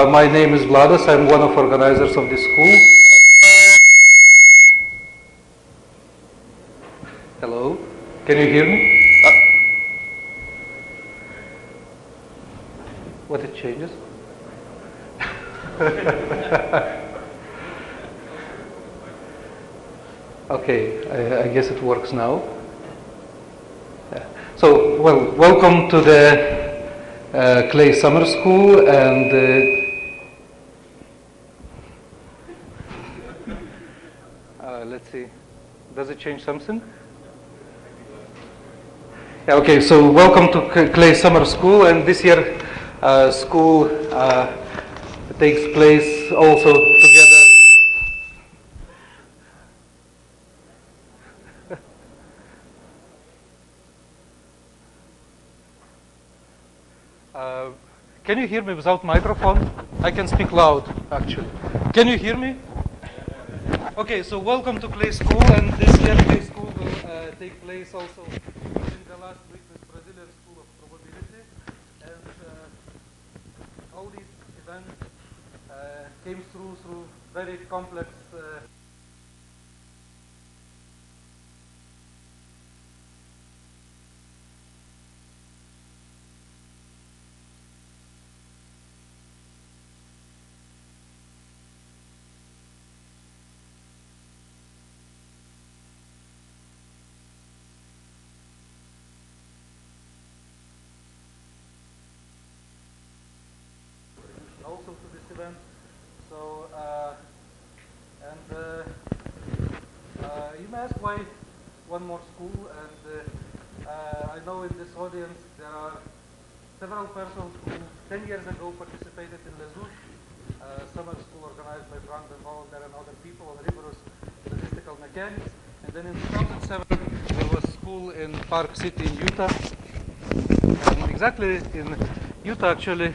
My name is Vladas. I'm one of organizers of this school. Hello, can you hear me? What it changes? Okay, I guess it works now. Yeah. So, well, welcome to the Clay Summer School, and let's see, does it change something? Yeah, okay, so welcome to Clay Summer School, and this year school takes place also together. Can you hear me without microphone? I can speak loud, actually. Can you hear me? Okay, so welcome to Clay School, and this year Clay School will take place also in the last week with Brazilian School of Probability, and all these events came through very complex also to this event. So, you may ask why one more school, and I know in this audience there are several persons who 10 years ago participated in Les Ouches, summer school organized by Frank de Volder and other people on rigorous statistical mechanics. And then in 2007 there was school in Park City in Utah. And exactly in Utah actually,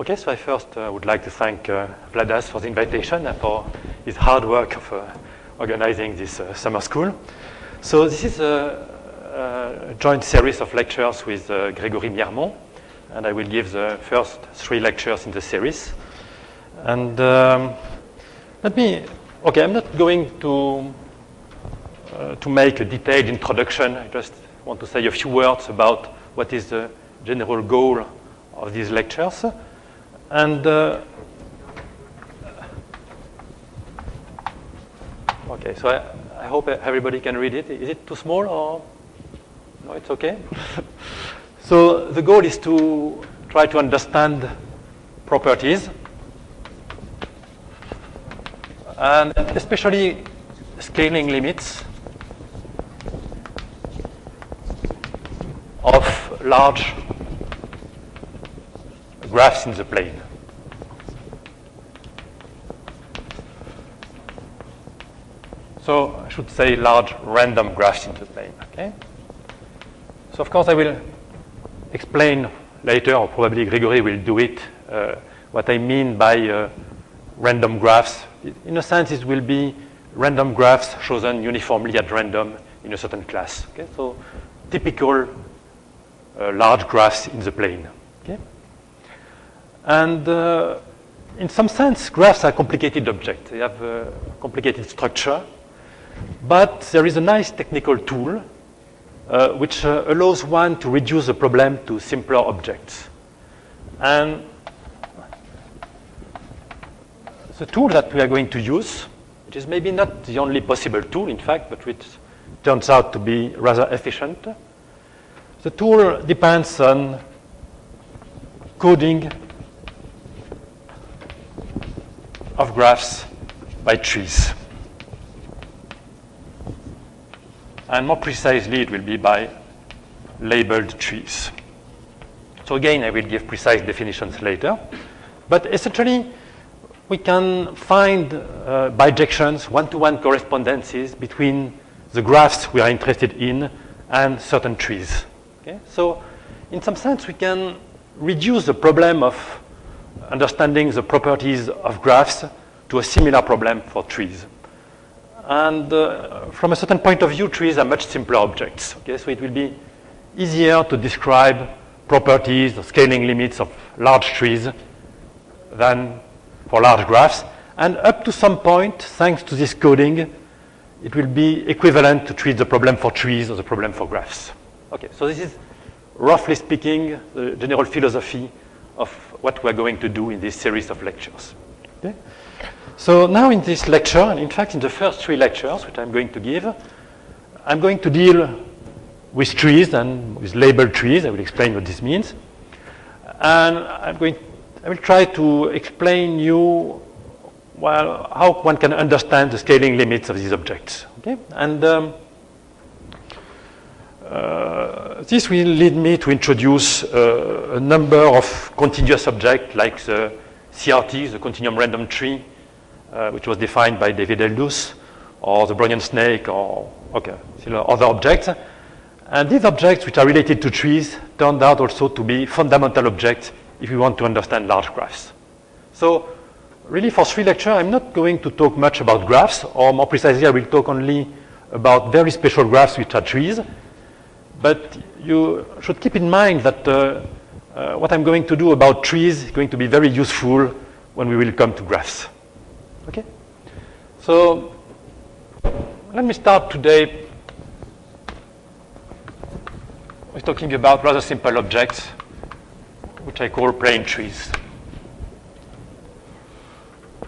Okay, so I first would like to thank Vladas for the invitation and for his hard work of organizing this summer school. So this is a joint series of lectures with Grégory Miermont, and I will give the first 3 lectures in the series. And I'm not going to make a detailed introduction. I just want to say a few words about what is the general goal of these lectures. And okay, so I hope everybody can read it. Is it too small or no? It's okay. So the goal is to try to understand properties, and especially scaling limits of large graphs in the plane. So I should say large random graphs in the plane. Okay. So of course I will explain later, or probably Grégory will do it, what I mean by random graphs. In a sense, it will be random graphs chosen uniformly at random in a certain class. Okay. So typical large graphs in the plane. Okay. And in some sense, graphs are complicated objects. They have a complicated structure. But there is a nice technical tool which allows one to reduce the problem to simpler objects. And the tool that we are going to use, which is maybe not the only possible tool, in fact, but which turns out to be rather efficient, the tool depends on coding of graphs by trees. And more precisely, it will be by labeled trees. So again, I will give precise definitions later. But essentially, we can find bijections, one-to-one correspondences between the graphs we are interested in and certain trees. Okay? So in some sense, we can reduce the problem of understanding the properties of graphs to a similar problem for trees. And from a certain point of view, trees are much simpler objects. Okay? So it will be easier to describe properties or scaling limits of large trees than for large graphs. And up to some point, thanks to this coding, it will be equivalent to treat the problem for trees or the problem for graphs. Okay, so this is, roughly speaking, the general philosophy of what we're going to do in this series of lectures. Okay? So now in this lecture, and in fact in the first 3 lectures which I'm going to give, I'm going to deal with trees and with labeled trees. I will explain what this means. And I will try to explain you, well, how one can understand the scaling limits of these objects. Okay? And this will lead me to introduce a number of continuous objects like the CRT, the continuum random tree, which was defined by David Eldous, or the Brownian snake, or other objects. And these objects, which are related to trees, turned out also to be fundamental objects if we want to understand large graphs. So really for 3 lectures, I'm not going to talk much about graphs, or more precisely, I will talk only about very special graphs which are trees. But you should keep in mind that what I'm going to do about trees is going to be very useful when we will come to graphs. Okay? So let me start today with talking about rather simple objects, which I call plain trees.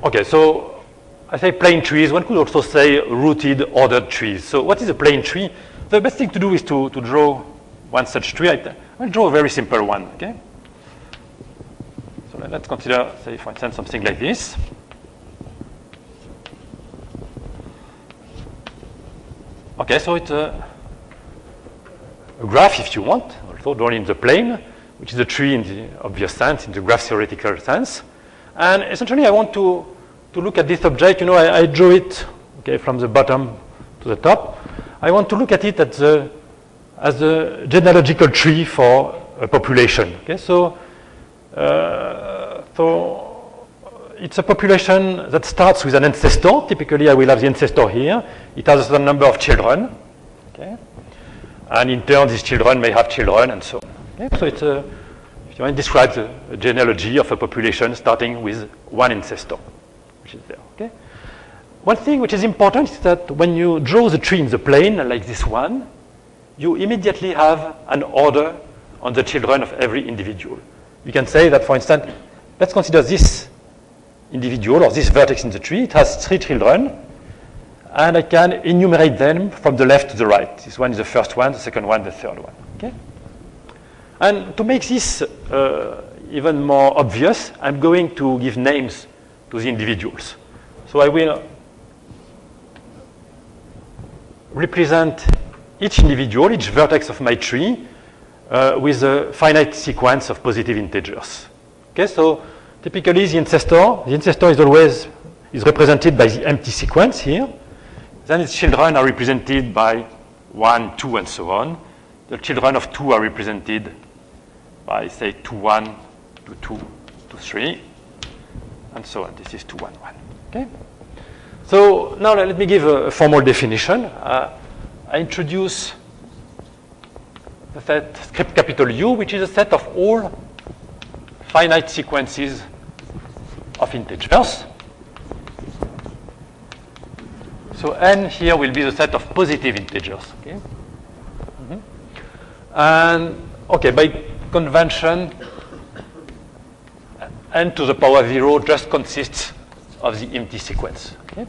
Okay, so I say plain trees. One could also say rooted ordered trees. So what is a plain tree? The best thing to do is to draw one such tree. I'll draw a very simple one. Okay. So let's consider, say, for instance, something like this. Okay, so it's a graph, if you want, also drawn in the plane, which is a tree in the obvious sense, in the graph theoretical sense. And essentially, I want to look at this object. You know, I drew it, okay, from the bottom to the top. I want to look at it as a genealogical tree for a population. Okay, so So it's a population that starts with an ancestor. Typically, I will have the ancestor here. It has a certain number of children. Okay? And in turn, these children may have children, and so on. Okay? So it's a, if you want to describe the genealogy of a population starting with one ancestor, which is there. Okay? One thing which is important is that when you draw the tree in the plane, like this one, you immediately have an order on the children of every individual. You can say that, for instance, let's consider this individual or this vertex in the tree. It has 3 children, and I can enumerate them from the left to the right. This one is the first one, the second one, the third one. Okay? And to make this even more obvious, I'm going to give names to the individuals. So I will represent each individual, each vertex of my tree, with a finite sequence of positive integers. Okay, so typically the ancestor is represented by the empty sequence here. Then its children are represented by 1, 2, and so on. The children of 2 are represented by, say, 2, 1, 2, 2, 2, 3, and so on. This is 2, 1, 1. Okay? So now let me give a formal definition. I introduce the set script capital U, which is a set of all finite sequences of integers. So n here will be the set of positive integers. Okay? And okay, by convention, n to the power 0 just consists of the empty sequence. Okay?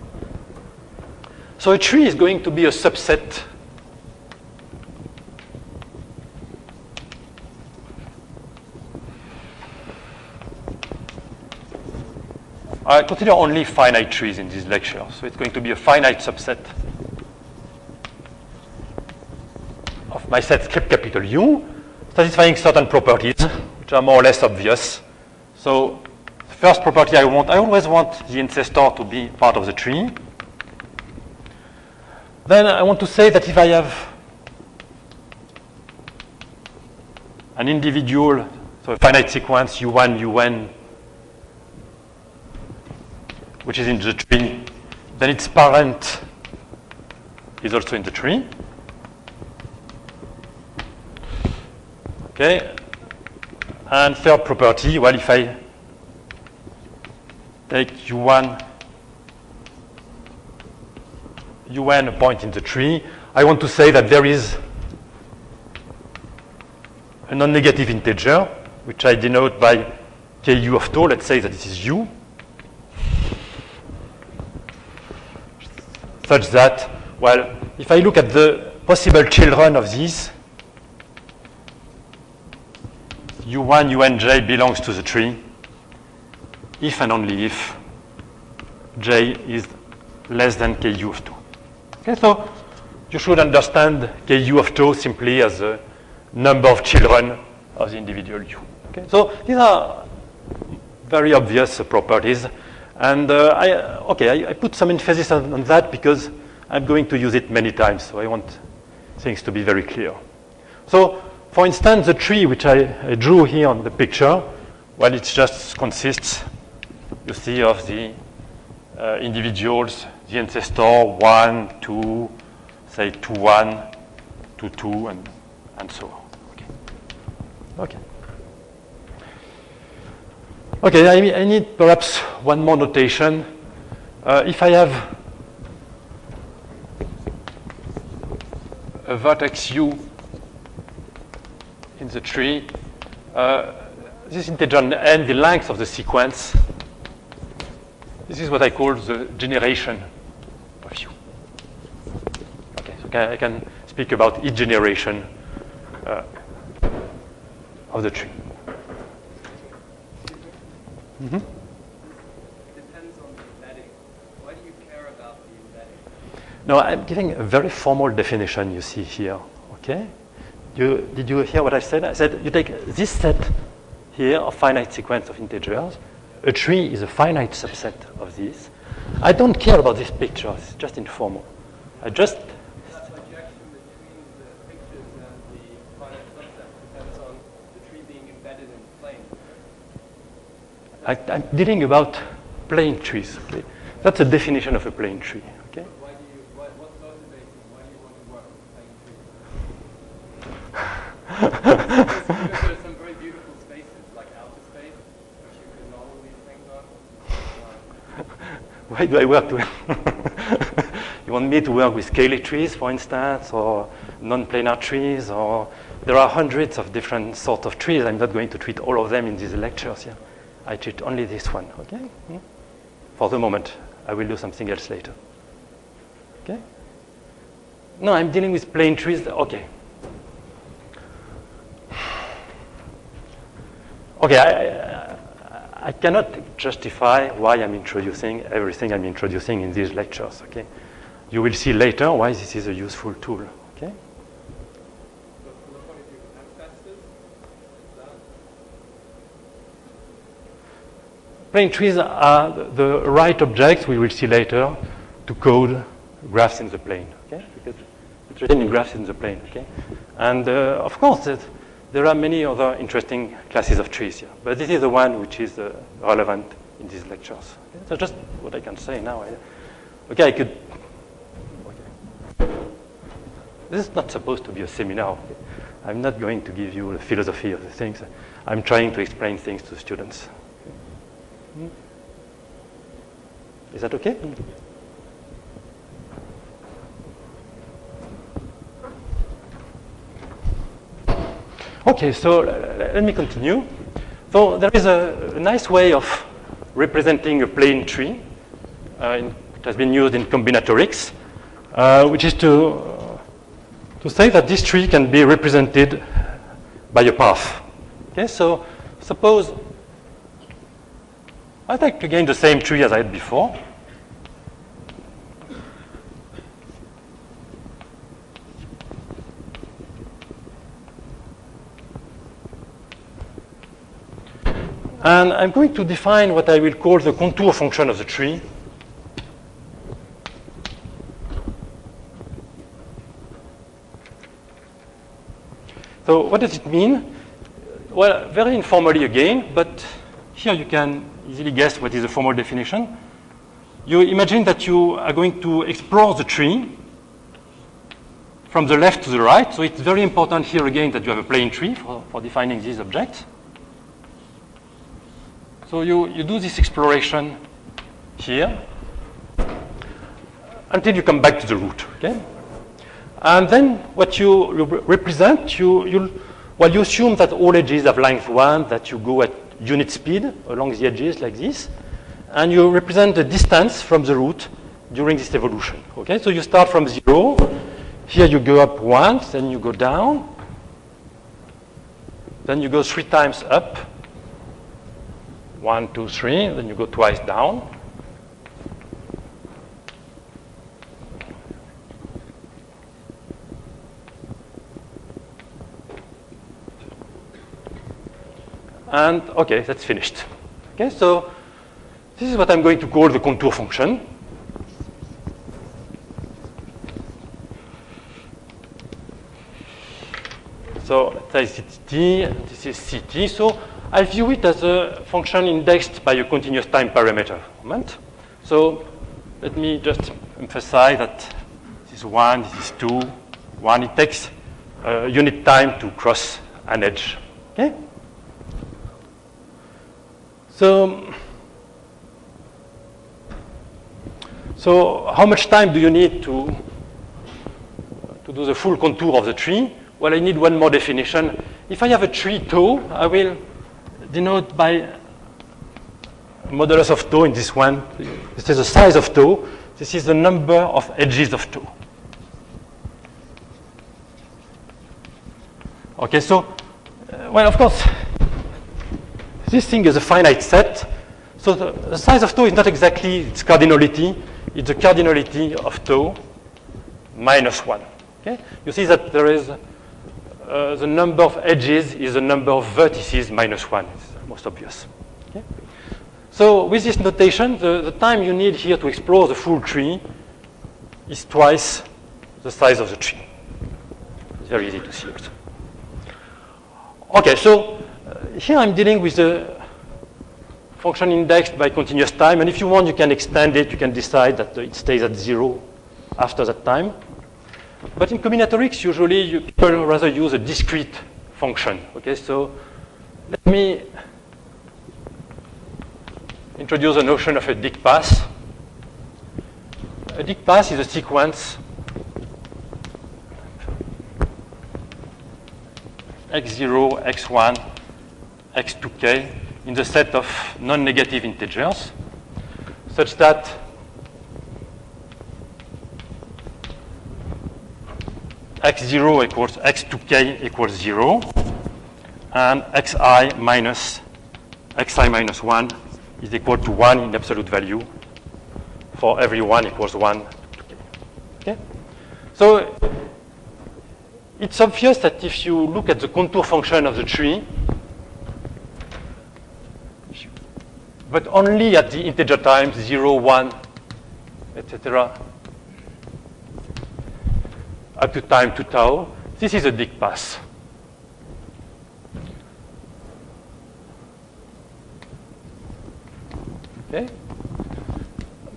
So a tree is going to be a subset I consider only finite trees in this lecture, so it's going to be a finite subset of my set script capital U, satisfying certain properties, which are more or less obvious. So the first property I always want the ancestor to be part of the tree. Then I want to say that if I have an individual, so a finite sequence U1, UN, which is in the tree, then its parent is also in the tree. Okay. And third property, well, if I take U1, UN a point in the tree, I want to say that there is a non-negative integer, which I denote by KU of tau. Let's say that this is U, such that, well, if I look at the possible children of these, U1, UNJ belongs to the tree if and only if J is less than KU of 2. Okay, so you should understand KU of tau simply as the number of children of the individual U. Okay, so these are very obvious properties. And I put some emphasis on that because I'm going to use it many times, so I want things to be very clear. So, for instance, the tree which I drew here on the picture, well, it just consists, you see, of the individuals, the ancestor 1, 2, say 2, 1, 2, 2, and so on. Okay. Okay, I need perhaps one more notation. If I have a vertex U in the tree, this integer n, the length of the sequence, this is what I call the generation of U. Okay, so I can speak about each generation of the tree. Mm-hmm. Depends on the embedding. Why do you care about the embedding? No, I'm giving a very formal definition you see here, okay? Did you hear what I said? I said you take this set here of finite sequence of integers. A tree is a finite subset of these. I don't care about this picture, it's just informal. That projection between the pictures and the finite subset depends on the tree being embedded in the plane. I'm dealing about plane trees. Okay? That's a definition of a plane tree. Okay? What's motivating? Why do you want to work with plane trees? Because there are some very beautiful spaces, like outer space, which you can model these things on. Why do I work with? You want me to work with scaly trees, for instance, or non-planar trees, or there are hundreds of different sorts of trees. I'm not going to treat all of them in these lectures here. I treat only this one, okay? For the moment. I will do something else later. Okay? No, I'm dealing with plane trees. Okay. Okay, I cannot justify why I'm introducing everything I'm introducing in these lectures, okay? You will see later why this is a useful tool, okay? But from the point of view of ancestors, Plane trees are the right objects, we will see later, to code graphs in the plane, okay? Because it's written in graphs in the plane, okay? And of course, there are many other interesting classes of trees here, but this is the one which is relevant in these lectures. Okay? So just what I can say now. Okay, I could. Okay. This is not supposed to be a seminar. Okay? I'm not going to give you the philosophy of the things. I'm trying to explain things to students. Okay? Is that okay? Okay, so let me continue. So there is a nice way of representing a plane tree. It has been used in combinatorics, which is to say that this tree can be represented by a path. Okay, so suppose I'd like to gain the same tree as I had before. And I'm going to define what I will call the contour function of the tree. So what does it mean? Well, very informally again, but here you can easily guess what is the formal definition. You imagine that you are going to explore the tree from the left to the right. So it's very important here again that you have a plane tree for defining these objects. So you do this exploration here until you come back to the root, okay? And then what you represent, you assume that all edges have length 1, that you go at unit speed along the edges like this, and you represent the distance from the root during this evolution, okay? So you start from 0, here you go up once, then you go down, then you go 3 times up, 1, 2, 3, then you go twice down. And okay, that's finished. Okay, so this is what I'm going to call the contour function. So this is t, and this is ct. So I view it as a function indexed by a continuous time parameter. Moment. So let me just emphasize that this is 1, this is 2, 1. It takes unit time to cross an edge. Okay. So how much time do you need to do the full contour of the tree? Well, I need one more definition. If I have a tree tau, I will denote by modulus of tau in this one. This is the size of tau. This is the number of edges of tau. Okay, so, well, of course, this thing is a finite set. So the size of tau is not exactly its cardinality. It's the cardinality of tau minus 1. Okay? You see that there is the number of edges is the number of vertices minus 1. It's most obvious. Okay? So with this notation, the time you need here to explore the full tree is twice the size of the tree. It's very easy to see it. Okay, so here I'm dealing with the function indexed by continuous time. And if you want, you can extend it. You can decide that it stays at 0 after that time. But in combinatorics, usually people rather use a discrete function. Okay, so let me introduce the notion of a Dick path. A Dick path is a sequence x0, x1, x2k in the set of non-negative integers, such that x0 equals x2k equals 0, and xi minus 1 is equal to 1 in absolute value for every 1 equals 1 to k. Okay? So it's obvious that if you look at the contour function of the tree, but only at the integer times 0, 1, etc., up to time 2 tau, this is a Dick path. Okay?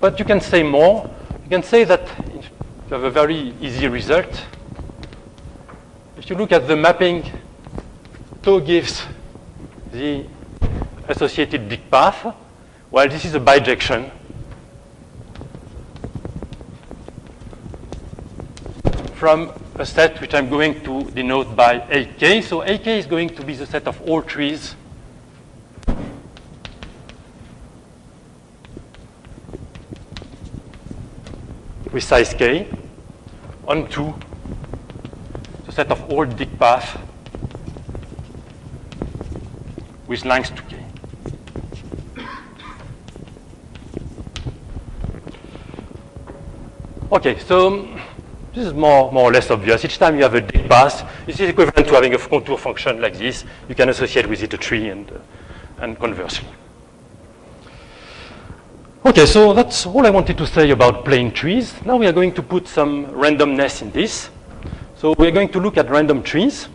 But you can say more. You can say that you have a very easy result. If you look at the mapping, tau gives the associated Dick path, while this is a bijection. From a set which I'm going to denote by AK. So AK is going to be the set of all trees with size k onto the set of all Dick paths with length 2k. Okay, so this is more or less obvious. Each time you have a Dick path, this is equivalent to having a contour function like this. You can associate with it a tree and conversely. Okay, so that's all I wanted to say about plane trees. Now we are going to put some randomness in this. So we're going to look at random trees.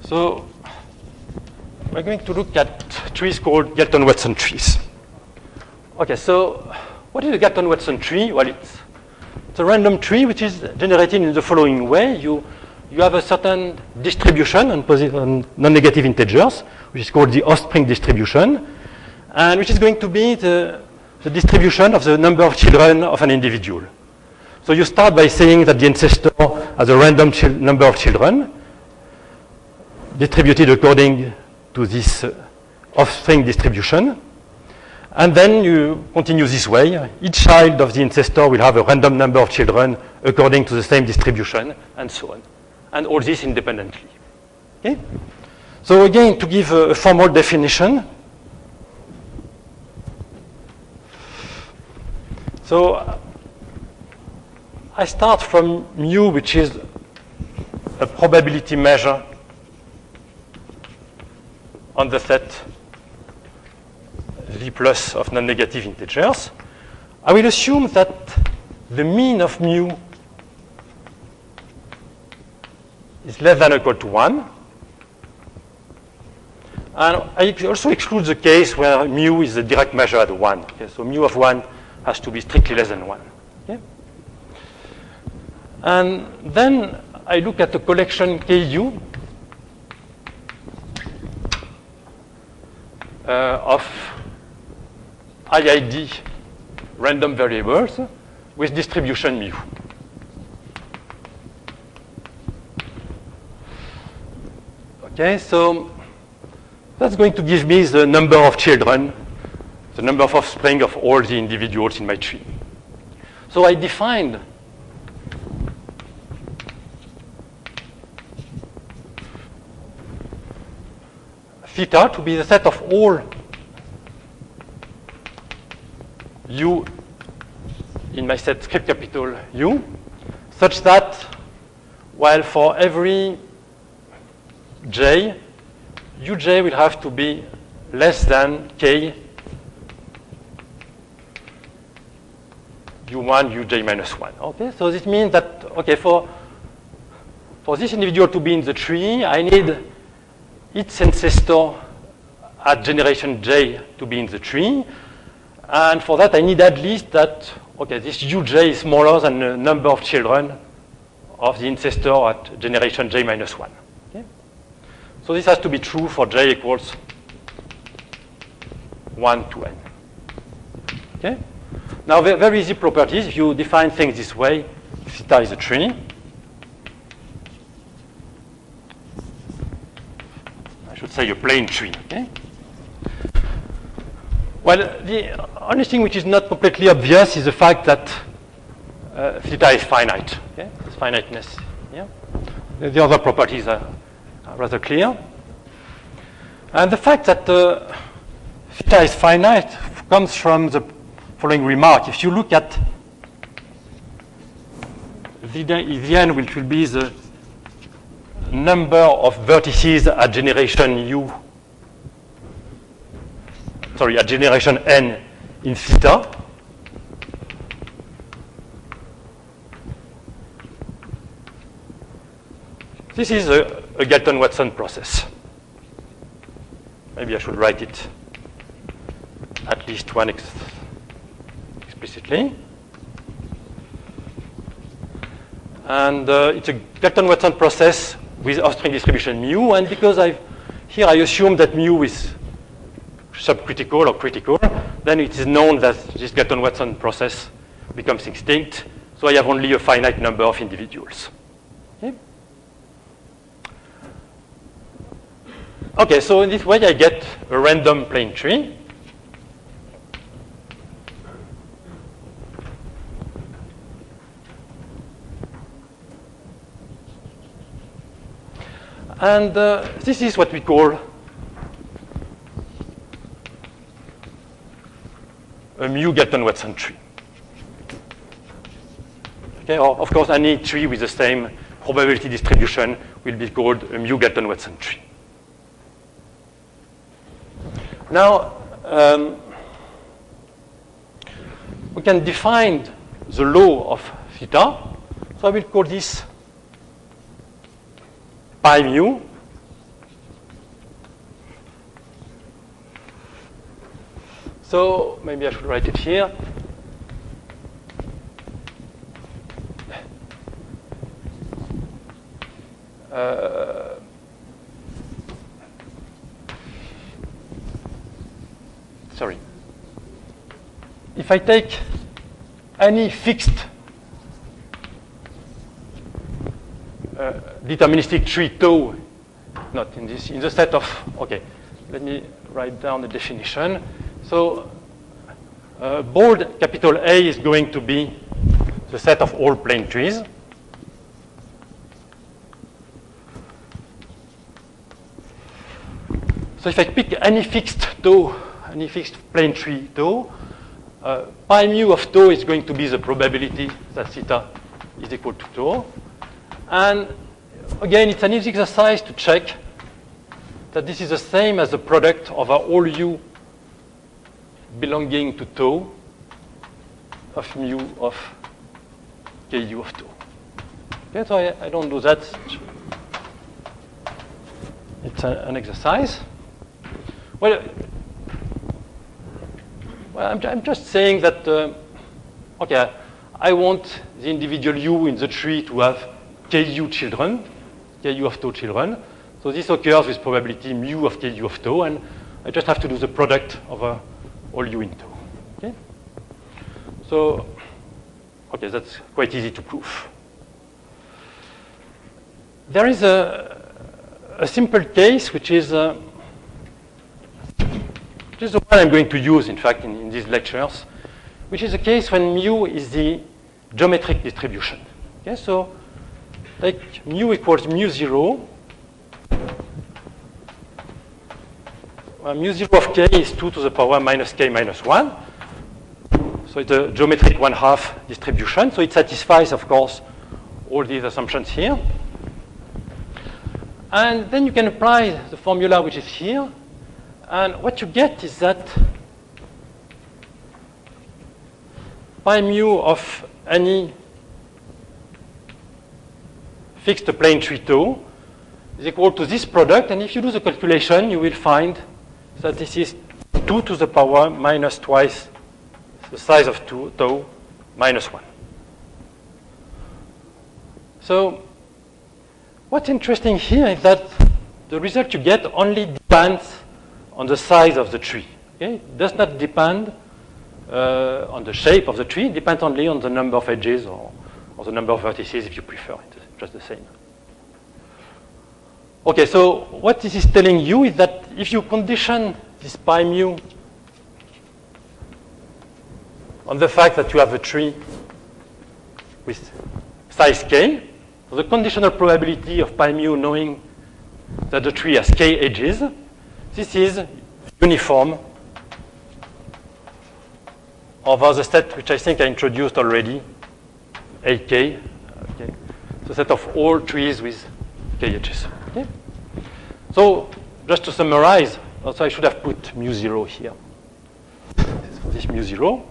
So we're going to look at trees called Galton-Watson trees. Okay, so what is a Galton-Watson tree? Well, it's a random tree which is generated in the following way. You have a certain distribution on non-negative integers, which is called the offspring distribution, and which is going to be the distribution of the number of children of an individual. So you start by saying that the ancestor has a random number of children distributed according to this offspring distribution. And then you continue this way. Each child of the ancestor will have a random number of children according to the same distribution, and so on. And all this independently. Okay? So again, to give a formal definition. So I start from mu, which is a probability measure on the set V plus of non-negative integers. I will assume that the mean of mu is less than or equal to 1. And I also exclude the case where mu is a direct measure at 1. Okay? So mu of 1 has to be strictly less than 1. Okay? And then I look at the collection Ku of IID random variables with distribution mu. Okay, so that's going to give me the number of children, the number of offspring of all the individuals in my tree. So I defined theta to be the set of all u in my set script capital U, such that while for every j, uj will have to be less than k u1, uj minus 1. Okay, so this means that, okay, for this individual to be in the tree, I need its ancestor at generation j to be in the tree. And for that, I need at least that, okay, this uj is smaller than the number of children of the ancestor at generation j minus 1. Okay? So this has to be true for j equals 1 to n. Okay? Now, very easy properties. If you define things this way, theta is a tree. I should say a plane tree. Okay? Well, the only thing which is not completely obvious is the fact that theta is finite. Okay? There's finiteness here. The other properties are rather clear. And the fact that theta is finite comes from the following remark. If you look at the n, which will be the number of vertices at generation u, sorry, at generation n in theta, this is a Galton-Watson process. Maybe I should write it at least one explicitly. And it's a Galton-Watson process with Austrian distribution mu. And because here I assume that mu is subcritical or critical, then it is known that this Galton-Watson process becomes extinct. So I have only a finite number of individuals. Okay? Okay, so in this way I get a random plane tree. And this is what we call a mu Galton-Watson tree. Okay, or of course, any tree with the same probability distribution will be called a mu Galton-Watson tree. Now, we can define the law of theta. So I will call this pi mu. So maybe I should write it here. Sorry. If I take any fixed deterministic tree tau, not in this, in the set of, okay, let me write down the definition. So bold capital A is going to be the set of all plane trees. So if I pick any fixed tau, any fixed plane tree tau, pi mu of tau is going to be the probability that theta is equal to tau. And again, it's an easy exercise to check that this is the same as the product over all u belonging to tau of mu of ku of tau. Okay, so I don't do that. It's an exercise. Well, I'm just saying that, okay, I want the individual u in the tree to have ku children, ku of tau children. So this occurs with probability mu of ku of tau, and I just have to do the product over all u in tau. Okay? So, okay, that's quite easy to prove. There is a simple case which is the one I'm going to use, in fact, in these lectures, which is a case when mu is the geometric distribution. Okay, so take mu equals mu0. Mu0 of k is 2 to the power minus k minus 1. So it's a geometric 1/2 distribution. So it satisfies, of course, all these assumptions here. And then you can apply the formula which is here. And what you get is that pi mu of any fixed plane tree tau is equal to this product, and if you do the calculation, you will find that this is 2 to the power minus twice the size of tau minus 1. So what's interesting here is that the result you get only depends on the size of the tree. Okay? It does not depend on the shape of the tree. It depends only on the number of edges or the number of vertices, if you prefer. It's just the same. Okay, so what this is telling you is that if you condition this pi mu on the fact that you have a tree with size k, so the conditional probability of pi mu knowing that the tree has k edges, this is uniform over the set which I think I introduced already, AK. Okay. The set of all trees with k edges. Okay. So just to summarize, also I should have put mu 0 here. For this mu 0.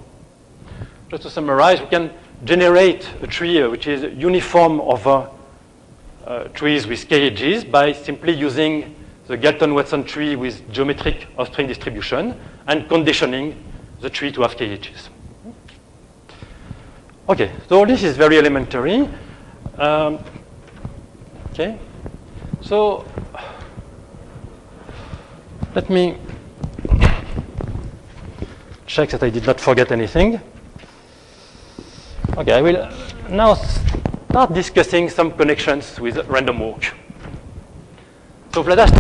Just to summarize, we can generate a tree which is uniform over trees with k edges by simply using the Galton-Watson tree with geometric Austrian distribution and conditioning the tree to have k edges. Okay, so this is very elementary. Okay, so let me check that I did not forget anything. Okay, I will now start discussing some connections with random walk. So let us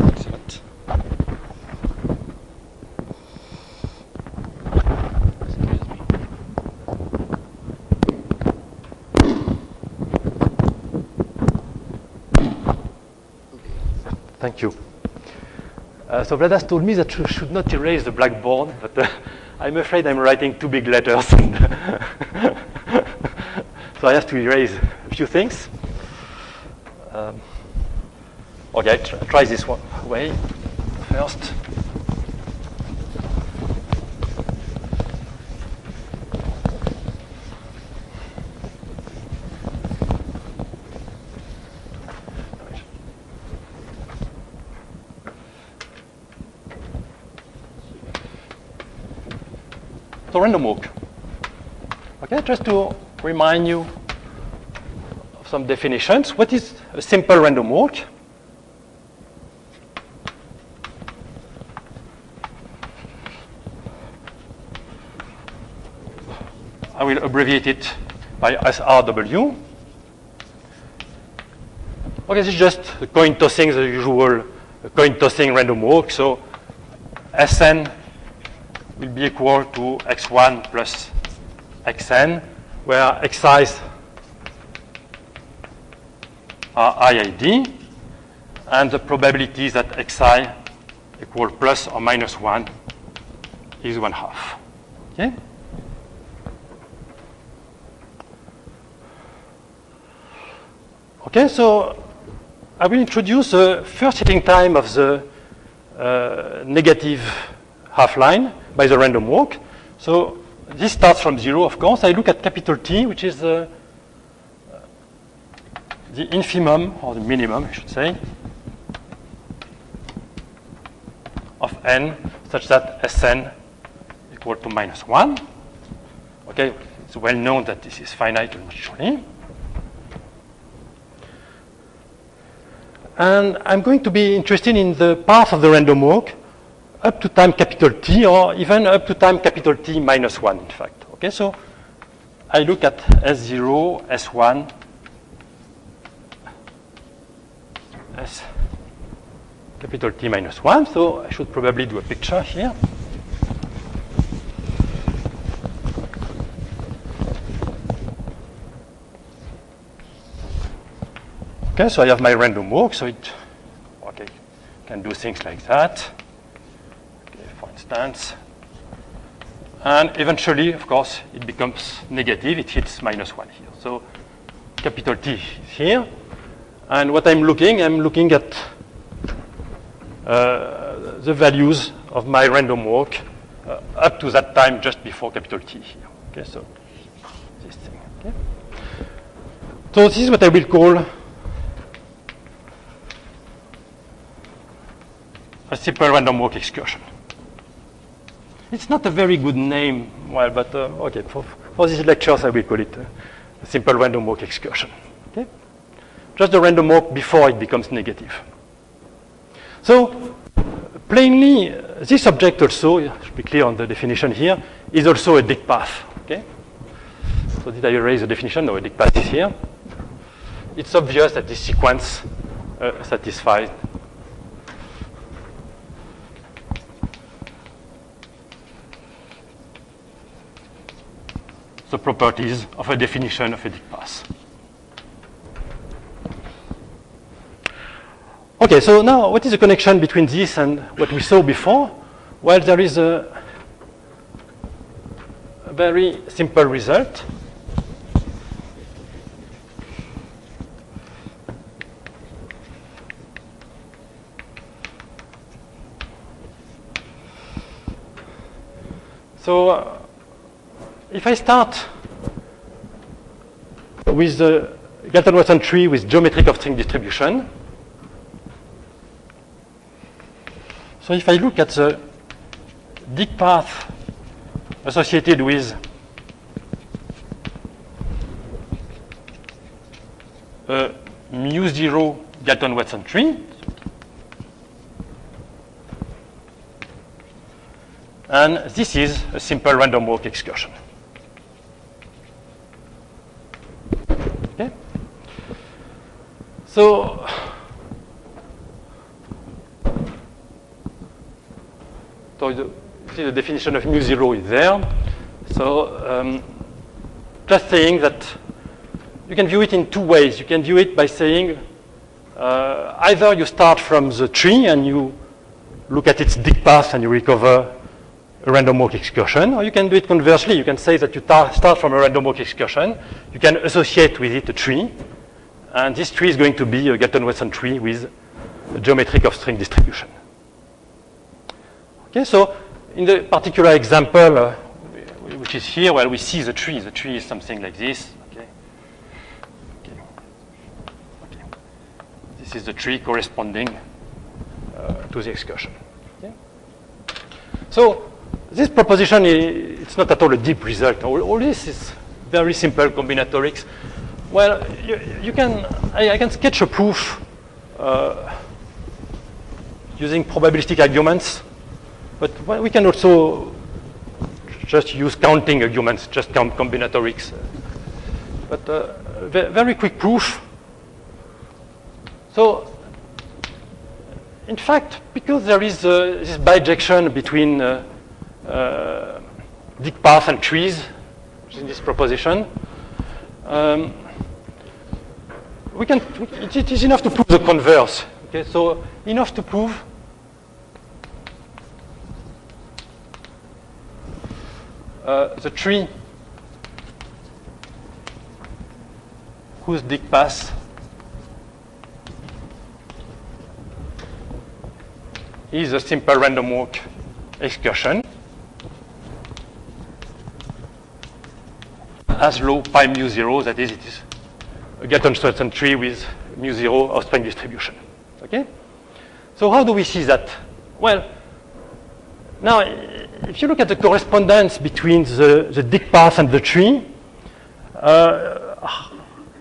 excellent. Thank you. So Vladas told me that you should not erase the blackboard, but I'm afraid I'm writing too big letters. So I have to erase a few things. Okay, try this one way first. So random walk. Okay, just to remind you of some definitions. What is a simple random walk? I will abbreviate it by SRW. Okay, this is just coin tossing, the usual coin tossing random walk. So Sn will be equal to x1 plus xn, where xi's are IID, and the probability that xi equal plus or minus 1 is 1/2. Okay? Okay, so I will introduce the first hitting time of the negative half line by the random walk. So this starts from 0, of course. I look at capital T, which is the infimum, or the minimum, I should say, of n, such that Sn equal to minus 1. Okay, it's well known that this is finite naturally. And I'm going to be interested in the path of the random walk up to time capital T, or even up to time capital T minus 1, in fact. Okay, so I look at S0, S1, S capital T minus 1. So I should probably do a picture here. Okay, so I have my random walk, so it can do things like that. Okay, for instance, And eventually, of course, it becomes negative. It hits -1 here. So capital T is here. And what I'm looking at the values of my random walk up to that time just before capital T here. Okay, so this thing. Okay. So this is what I will call a simple random walk excursion. It's not a very good name, well, but okay, for these lectures I will call it a simple random walk excursion. Okay? Just the random walk before it becomes negative. So plainly, this object also, to be clear on the definition here, is also a Dick path. Okay? So did I erase the definition? No, a Dick path is here. It's obvious that this sequence satisfies the properties of a definition of a Dick path. Okay, so now what is the connection between this and what we saw before? Well, there is a very simple result. So if I start with the Galton-Watson tree with geometric of string distribution, so if I look at the Dick path associated with a mu0 Galton-Watson tree, and this is a simple random walk excursion. Okay? So see the definition of mu0 is there. So just saying that you can view it in two ways. You can view it by saying either you start from the tree and you look at its Dick path and you recover a random walk excursion, or you can do it conversely. You can say that you start from a random walk excursion. You can associate with it a tree, and this tree is going to be a Galton-Watson tree with a geometric of string distribution. Okay, so in the particular example, which is here, well, we see the tree. The tree is something like this. Okay. Okay. Okay. This is the tree corresponding to the excursion. Okay. So this proposition, it's not at all a deep result. All this is very simple combinatorics. Well, I can sketch a proof using probabilistic arguments, but we can also just use counting arguments, just count combinatorics. But very quick proof. So, in fact, because there is this bijection between Dick path and trees, which is in this proposition, it is enough to prove the converse. Okay, so enough to prove the tree whose Dick path is a simple random walk excursion as low pi mu0, that is, it is a Galton-Watson tree with mu0 of string distribution. Okay? So how do we see that? Well, now, if you look at the correspondence between the Dick path and the tree,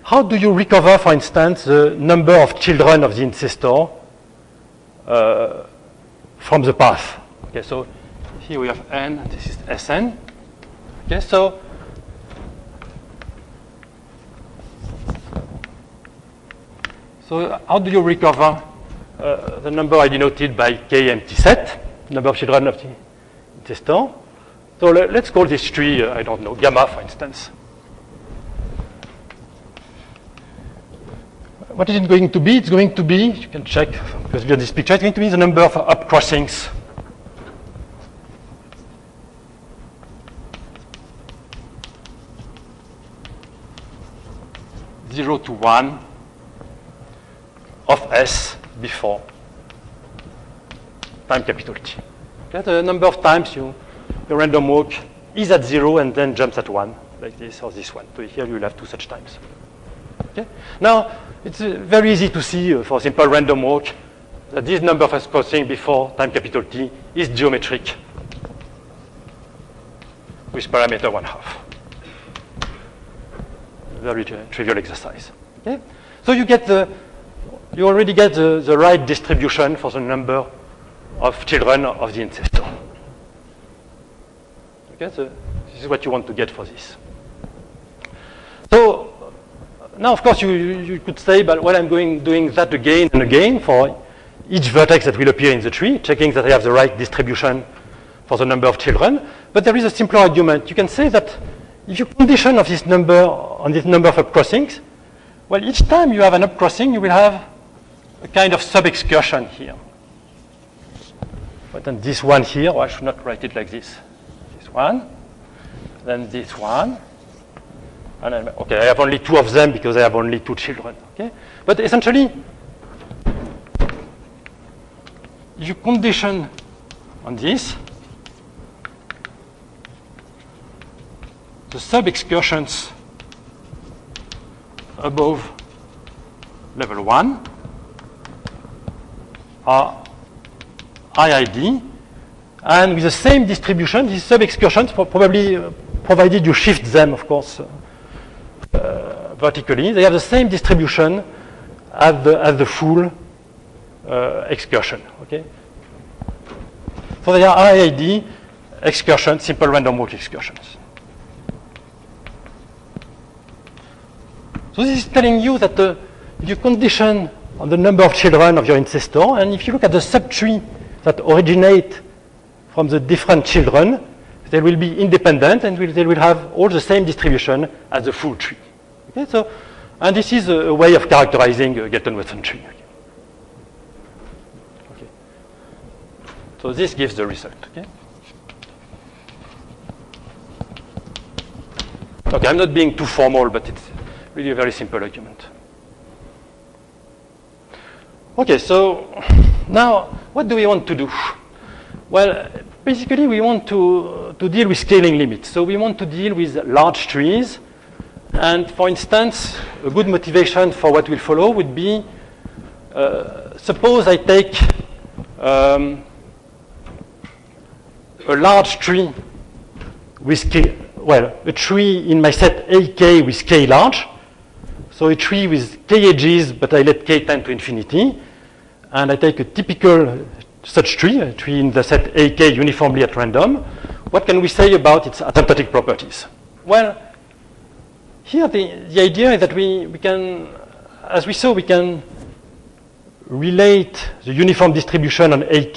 how do you recover, for instance, the number of children of the ancestor from the path? Okay, so here we have n, this is Sn. Okay, so how do you recover the number I denoted by k empty set, number of children of the ancestor? So let's call this tree, I don't know, gamma, for instance. What is it going to be? It's going to be, you can check, because we have this picture, it's going to be the number of up crossings 0 to 1 of S before time capital T. Okay? The number of times your random walk is at 0 and then jumps at 1, like this or this one. So here you will have 2 such times. Okay? Now, it's very easy to see for simple random walk that this number of crossing before time capital T is geometric with parameter 1/2. Very trivial exercise. Okay? So you already get the right distribution for the number of children of the ancestor. Okay, so this is what you want to get for this. So now, of course, you could say, but well, I'm doing that again and again for each vertex that will appear in the tree, checking that I have the right distribution for the number of children. But there is a simpler argument. You can say that if you condition of this number on this number of upcrossings, well, each time you have an upcrossing, you will have a kind of sub-excursion here. But then this one here, or I should not write it like this. This one, then this one. And then, okay, I have only 2 of them because I have only 2 children. Okay? But essentially, if you condition on this, the sub-excursions above level 1 are IID, and with the same distribution, these sub-excursions, probably provided you shift them, of course, vertically, they have the same distribution as the full excursion. Okay? So they are IID excursions, simple random walk excursions. So this is telling you that if you condition on the number of children of your ancestor, and if you look at the subtree that originate from the different children, they will be independent and they will have all the same distribution as the full tree. Okay, so, and this is a way of characterizing a Galton-Watson tree. Okay. So this gives the result. Okay? Okay, I'm not being too formal, but it's really a very simple argument. Okay, so now what do we want to do? Well, basically we want to deal with scaling limits. So we want to deal with large trees. And for instance, a good motivation for what will follow would be, suppose I take a large tree with k, well, a tree in my set AK with k large. So a tree with k edges, but I let k tend to infinity. And I take a typical such tree, a tree in the set AK uniformly at random. What can we say about its asymptotic properties? Well, here the idea is that we can, as we saw, we can relate the uniform distribution on AK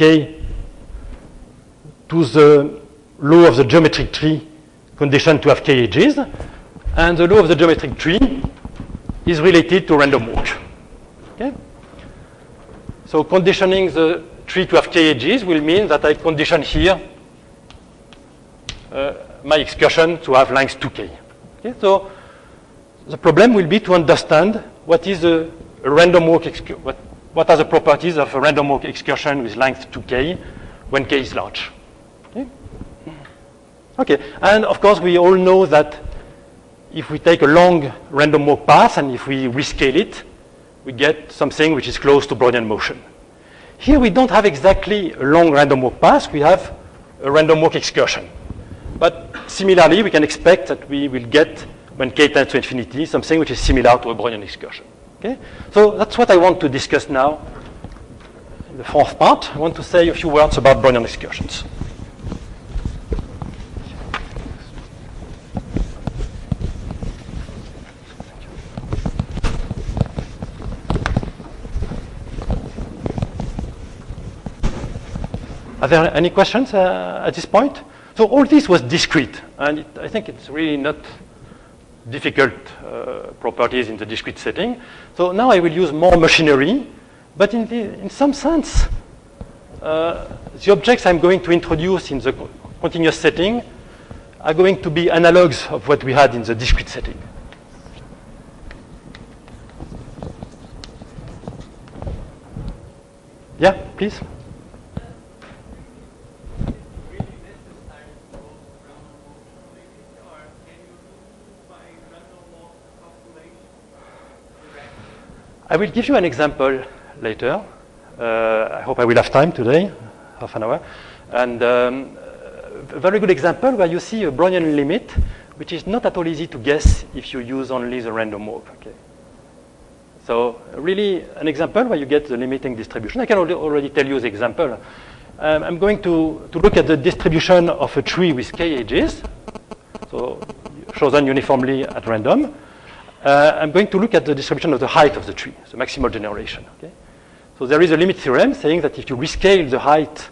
to the law of the geometric tree conditioned to have k edges. And the law of the geometric tree is related to random walk. Okay? So conditioning the tree to have k edges will mean that I condition here my excursion to have length 2k. Okay? So the problem will be to understand what is a random walk what are the properties of a random walk excursion with length 2k when k is large. Okay? Okay, and of course we all know that if we take a long random walk path and if we rescale it, we get something which is close to Brownian motion. Here we don't have exactly a long random walk path, we have a random walk excursion. But similarly, we can expect that we will get, when k tends to infinity, something which is similar to a Brownian excursion. Okay? So that's what I want to discuss now. In the fourth part, I want to say a few words about Brownian excursions. Are there any questions at this point? So all this was discrete, and I think it's really not difficult properties in the discrete setting. So now I will use more machinery, but in some sense, the objects I'm going to introduce in the continuous setting are going to be analogues of what we had in the discrete setting. please. I will give you an example later. I hope I will have time today, half an hour. And a very good example where you see a Brownian limit, which is not at all easy to guess if you use only the random walk. Okay. So really an example where you get the limiting distribution. I can already tell you the example. I'm going to look at the distribution of a tree with k edges, so chosen uniformly at random. I'm going to look at the distribution of the height of the tree, the maximal generation. Okay? So there is a limit theorem saying that if you rescale the height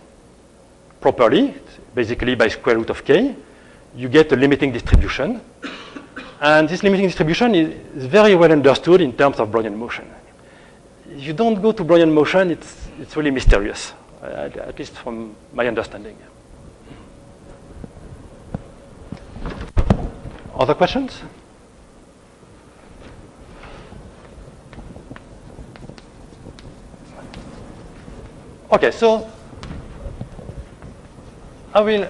properly, basically by square root of k, you get a limiting distribution. And this limiting distribution is very well understood in terms of Brownian motion. If you don't go to Brownian motion, it's really mysterious, at least from my understanding. Other questions? Okay, so I will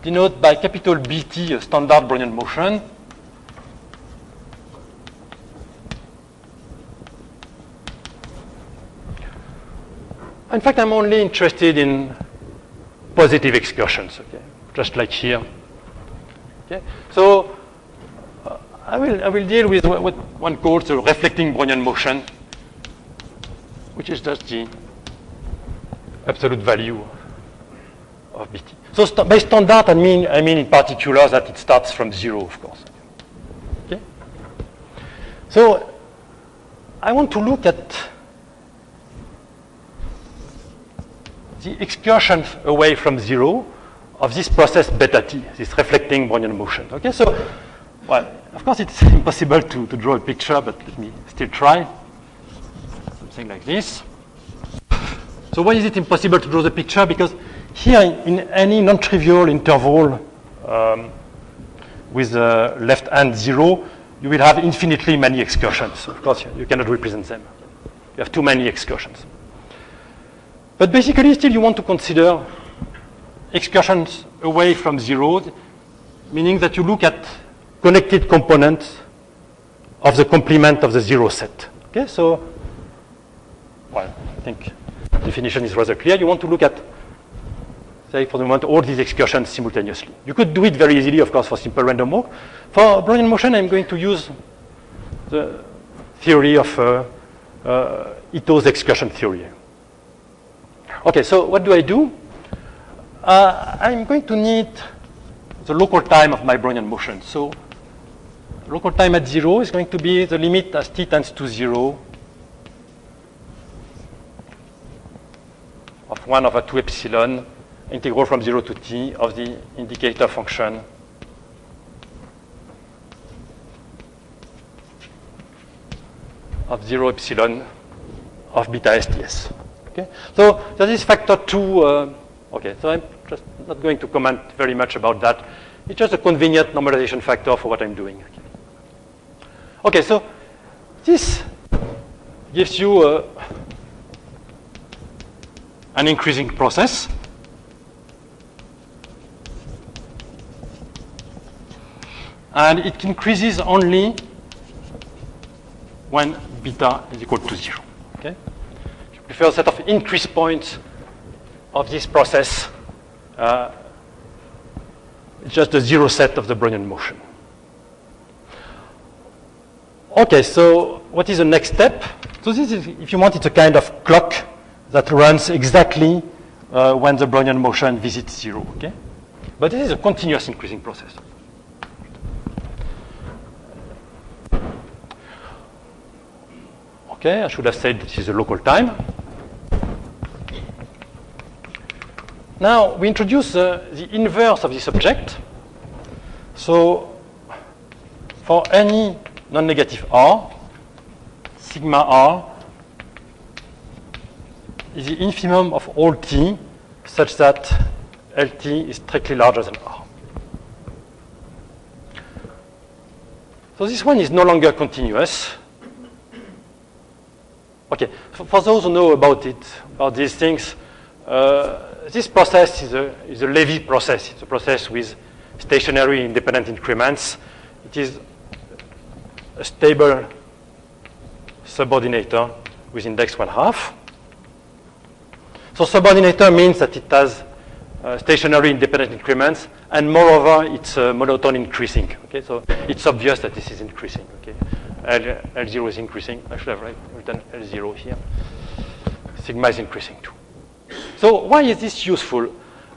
denote by capital BT a standard Brownian motion. In fact, I'm only interested in positive excursions, okay? Just like here. Okay? So I will deal with what one calls the reflecting Brownian motion, which is just the absolute value of BT. So by standard, I mean in particular that it starts from 0, of course. Okay? So I want to look at the excursion away from 0 of this process beta t, this reflecting Brownian motion. Okay, so, well, of course it's impossible to draw a picture, but let me still try. Something like this. So why is it impossible to draw the picture? Because here in any non-trivial interval with the left hand 0, you will have infinitely many excursions. Of course, you cannot represent them. You have too many excursions. But basically, still you want to consider excursions away from 0, meaning that you look at connected components of the complement of the 0 set. Okay, so, well, I think the definition is rather clear. You want to look at, say, for the moment, all these excursions simultaneously. You could do it very easily, of course, for simple random walk. For Brownian motion, I'm going to use the theory of Ito's excursion theory. Okay, so what do I do? I'm going to need the local time of my Brownian motion. So local time at 0 is going to be the limit as t tends to 0 of 1 over 2 epsilon integral from 0 to t of the indicator function of 0 epsilon of beta STS. Okay, so that is factor 2. Okay, so I'm just not going to comment very much about that. It's just a convenient normalization factor for what I'm doing. Okay, so this gives you an increasing process. And it increases only when beta is equal to 0. Okay? If you prefer a set of increase points of this process, it's just the 0 set of the Brownian motion. Okay, so what is the next step? So this is, if you want, it's a kind of clock that runs exactly when the Brownian motion visits 0. Okay? But this is a continuous increasing process. Okay, I should have said this is a local time. Now, we introduce the inverse of this object. So, for any non-negative r, sigma r is the infimum of all t such that Lt is strictly larger than r. So this one is no longer continuous. Okay, for those who know about it, about these things. This process is a Levy process. It's a process with stationary independent increments. It is a stable subordinator with index 1/2. So subordinator means that it has stationary independent increments, and moreover, it's monotone increasing. Okay, so it's obvious that this is increasing. Okay, L0 is increasing. I should have written L0 here. Sigma is increasing too. So why is this useful?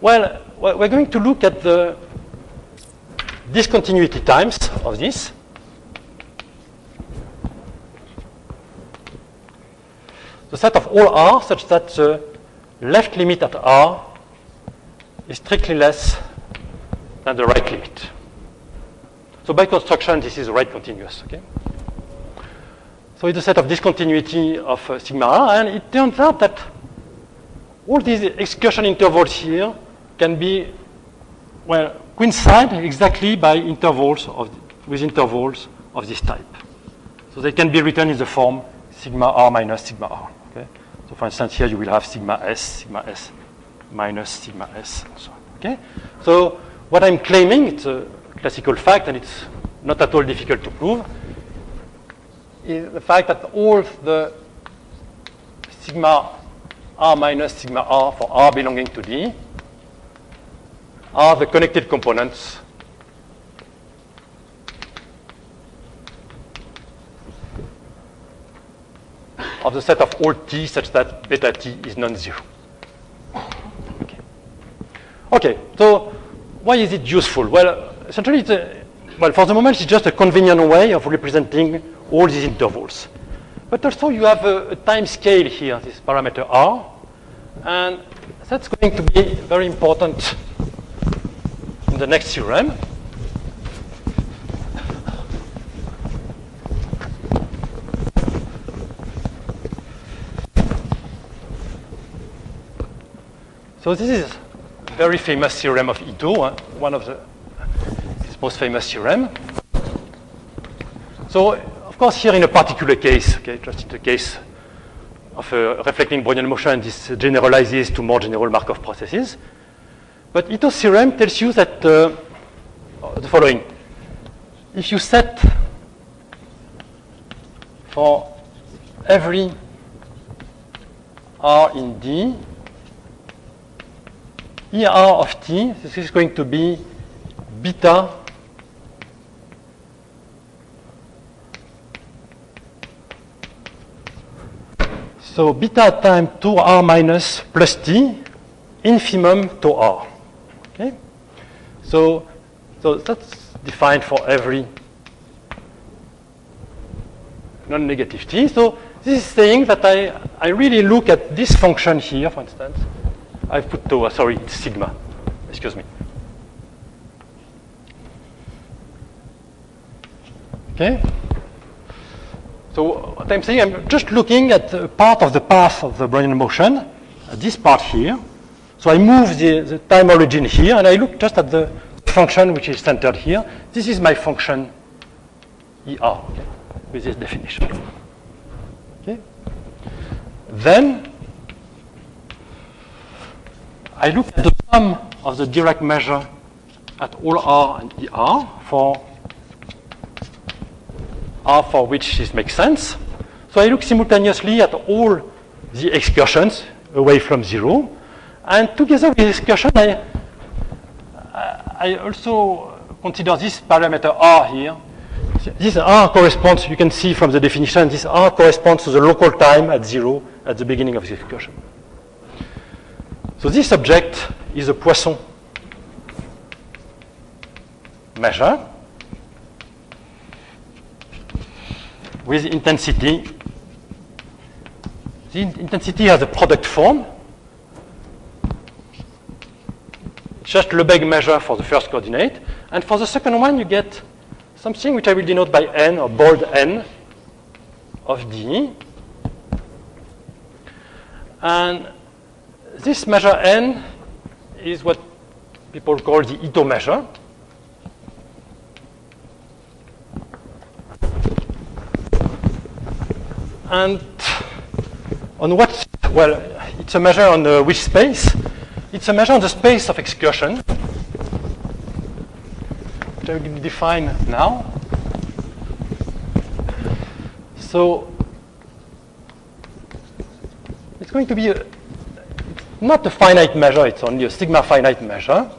Well, we're going to look at the discontinuity times of this. The set of all R such that the left limit at R is strictly less than the right limit. So by construction, this is right continuous. Okay. So it's a set of discontinuity of sigma R, and it turns out that all these excursion intervals here can be, well, coincide exactly by intervals with intervals of this type. So they can be written in the form sigma R minus sigma R. Okay. So for instance, here you will have sigma S minus sigma S, and so on. Okay. So what I'm claiming, it's a classical fact, and it's not at all difficult to prove, is the fact that all the sigma R minus sigma R for R belonging to D are the connected components of the set of all T such that beta T is non-zero. Okay, so why is it useful? Well, essentially, for the moment, it's just a convenient way of representing all these intervals. But also, you have a time scale here, this parameter R, and that's going to be very important in the next theorem. So this is a very famous theorem of Ito, one of his most famous theorem. So, of course, here in a particular case, okay, just in the case of a reflecting Brownian motion, this generalizes to more general Markov processes. But Ito's theorem tells you that the following. If you set for every R in D, ER of T, this is going to be beta so beta time 2R minus plus T infimum to R. Okay? So that's defined for every non-negative T. So this is saying that I really look at this function here, for instance. I've put tau, sorry, it's sigma. Excuse me. Okay? So what I'm saying, I'm just looking at a part of the path of the Brownian motion, this part here. So I move the time origin here, and I look just at the function which is centered here. This is my function ER, okay, with this definition. Okay? Then I look at the sum of the Dirac measure at all R and ER for R for which this makes sense. So I look simultaneously at all the excursions away from zero. And together with excursion, I also consider this parameter R here. This R corresponds, you can see from the definition, this R corresponds to the local time at zero at the beginning of the excursion. So this object is a Poisson measure with intensity. The intensity has a product form. It's just Lebesgue measure for the first coordinate. And for the second one, you get something which I will denote by N, or bold N, of D. And this measure N is what people call the Ito measure. And on what, well, it's a measure on which space? It's a measure on the space of excursion, which I will define now. So it's going to be not a finite measure, it's only a sigma finite measure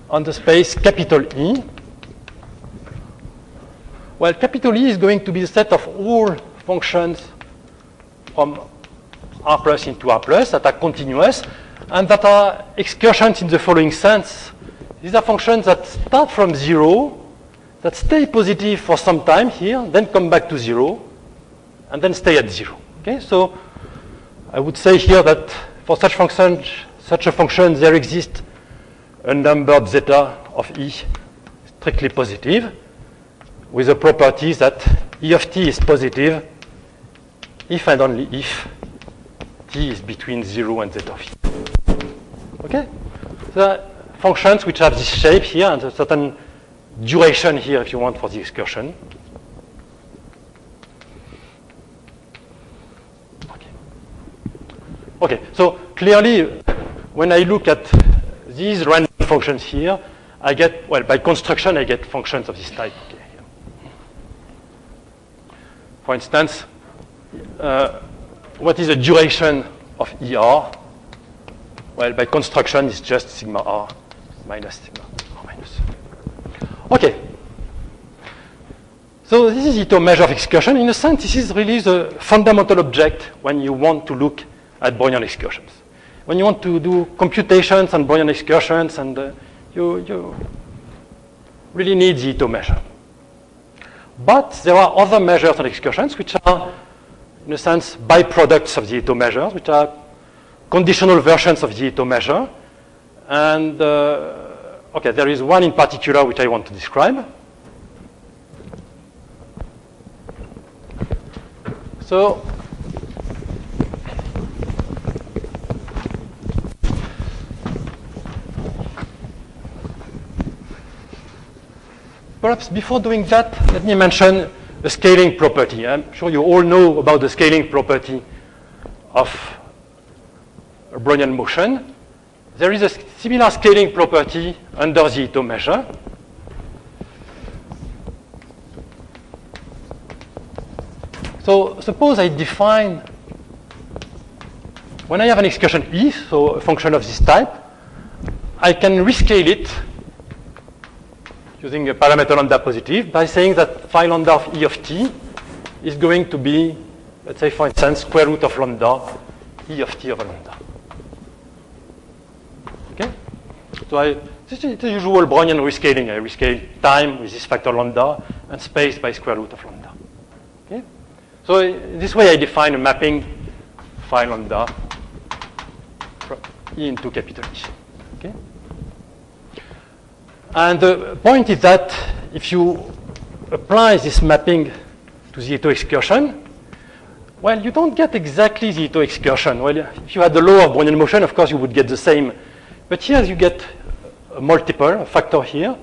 on the space capital E. Well, capital E is going to be the set of all functions from R plus into R plus that are continuous and that are excursions in the following sense. These are functions that start from 0, that stay positive for some time here, then come back to 0, and then stay at 0. Okay, so I would say here that for such a function, there exists a numbered zeta of E strictly positive, with the property that E of t is positive if and only if t is between 0 and zeta of E. Okay? So functions which have this shape here and a certain duration here, if you want, for the excursion. Okay, so clearly, when I look at these random functions here, I get, well, by construction, I get functions of this type. Okay, here. For instance, what is the duration of ER? Well, by construction, it's just sigma R minus sigma R minus. Okay. So this is Ito measure of excursion. In a sense, this is really the fundamental object when you want to look at Brownian excursions. When you want to do computations on Brownian excursions, and you really need the Ito measure. But there are other measures on excursions which are, in a sense, byproducts of the Ito measures, which are conditional versions of the Ito measure. And okay, there is one in particular which I want to describe. So perhaps before doing that, let me mention the scaling property. I'm sure you all know about the scaling property of a Brownian motion. There is a similar scaling property under the Ito measure. So suppose I define, when I have an excursion E, so a function of this type, I can rescale it using a parameter lambda positive by saying that phi lambda of E of t is going to be, let's say, for instance, square root of lambda E of t over lambda. Okay? So this is the usual Brownian rescaling. I rescale time with this factor lambda and space by square root of lambda. Okay? So this way I define a mapping phi lambda from E into capital E. Okay? And the point is that if you apply this mapping to the Ito excursion, well, you don't get exactly the Ito excursion. Well, if you had the law of Brownian motion, of course, you would get the same. But here you get a multiple, a factor here,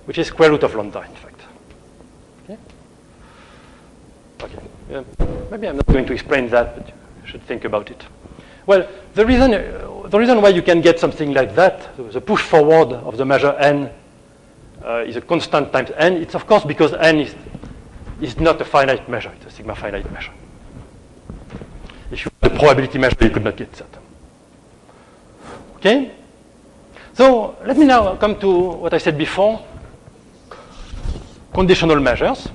which is square root of lambda, in fact. Okay? Okay. Maybe I'm not going to explain that, but you should think about it. Well, the reason why you can get something like that, the push forward of the measure n, is a constant times n. It's of course because n is not a finite measure. It's a sigma finite measure. If you had a probability measure, you could not get that. Okay? So let me now come to what I said before, conditional measures.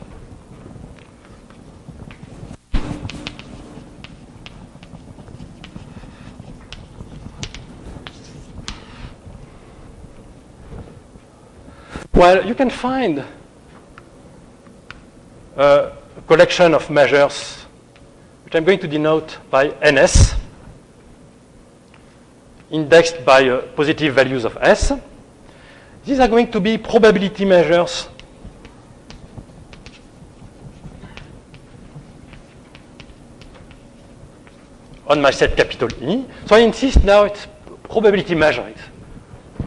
Well, you can find a collection of measures, which I'm going to denote by ns, indexed by positive values of s. These are going to be probability measures on my set capital E. So I insist now it's probability measure. It's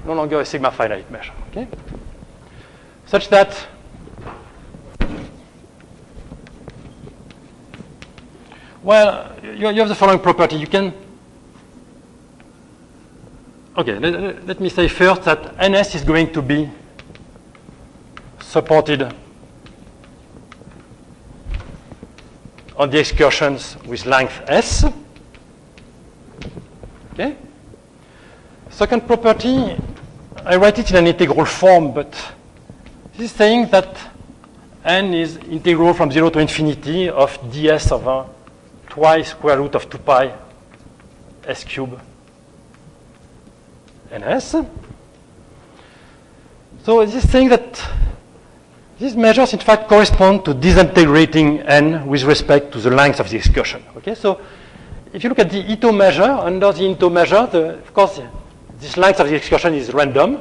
no longer a sigma finite measure. Okay? Such that well, you have the following property. You can Okay, let me say first that NS is going to be supported on the excursions with length S. Okay. Second property, I write it in an integral form, but this is saying that n is integral from 0 to infinity of ds over twice square root of 2 pi s cube ns. So this is saying that these measures in fact correspond to disintegrating n with respect to the length of the excursion. Okay, so if you look at the Ito measure, under the Ito measure, of course, this length of the excursion is random,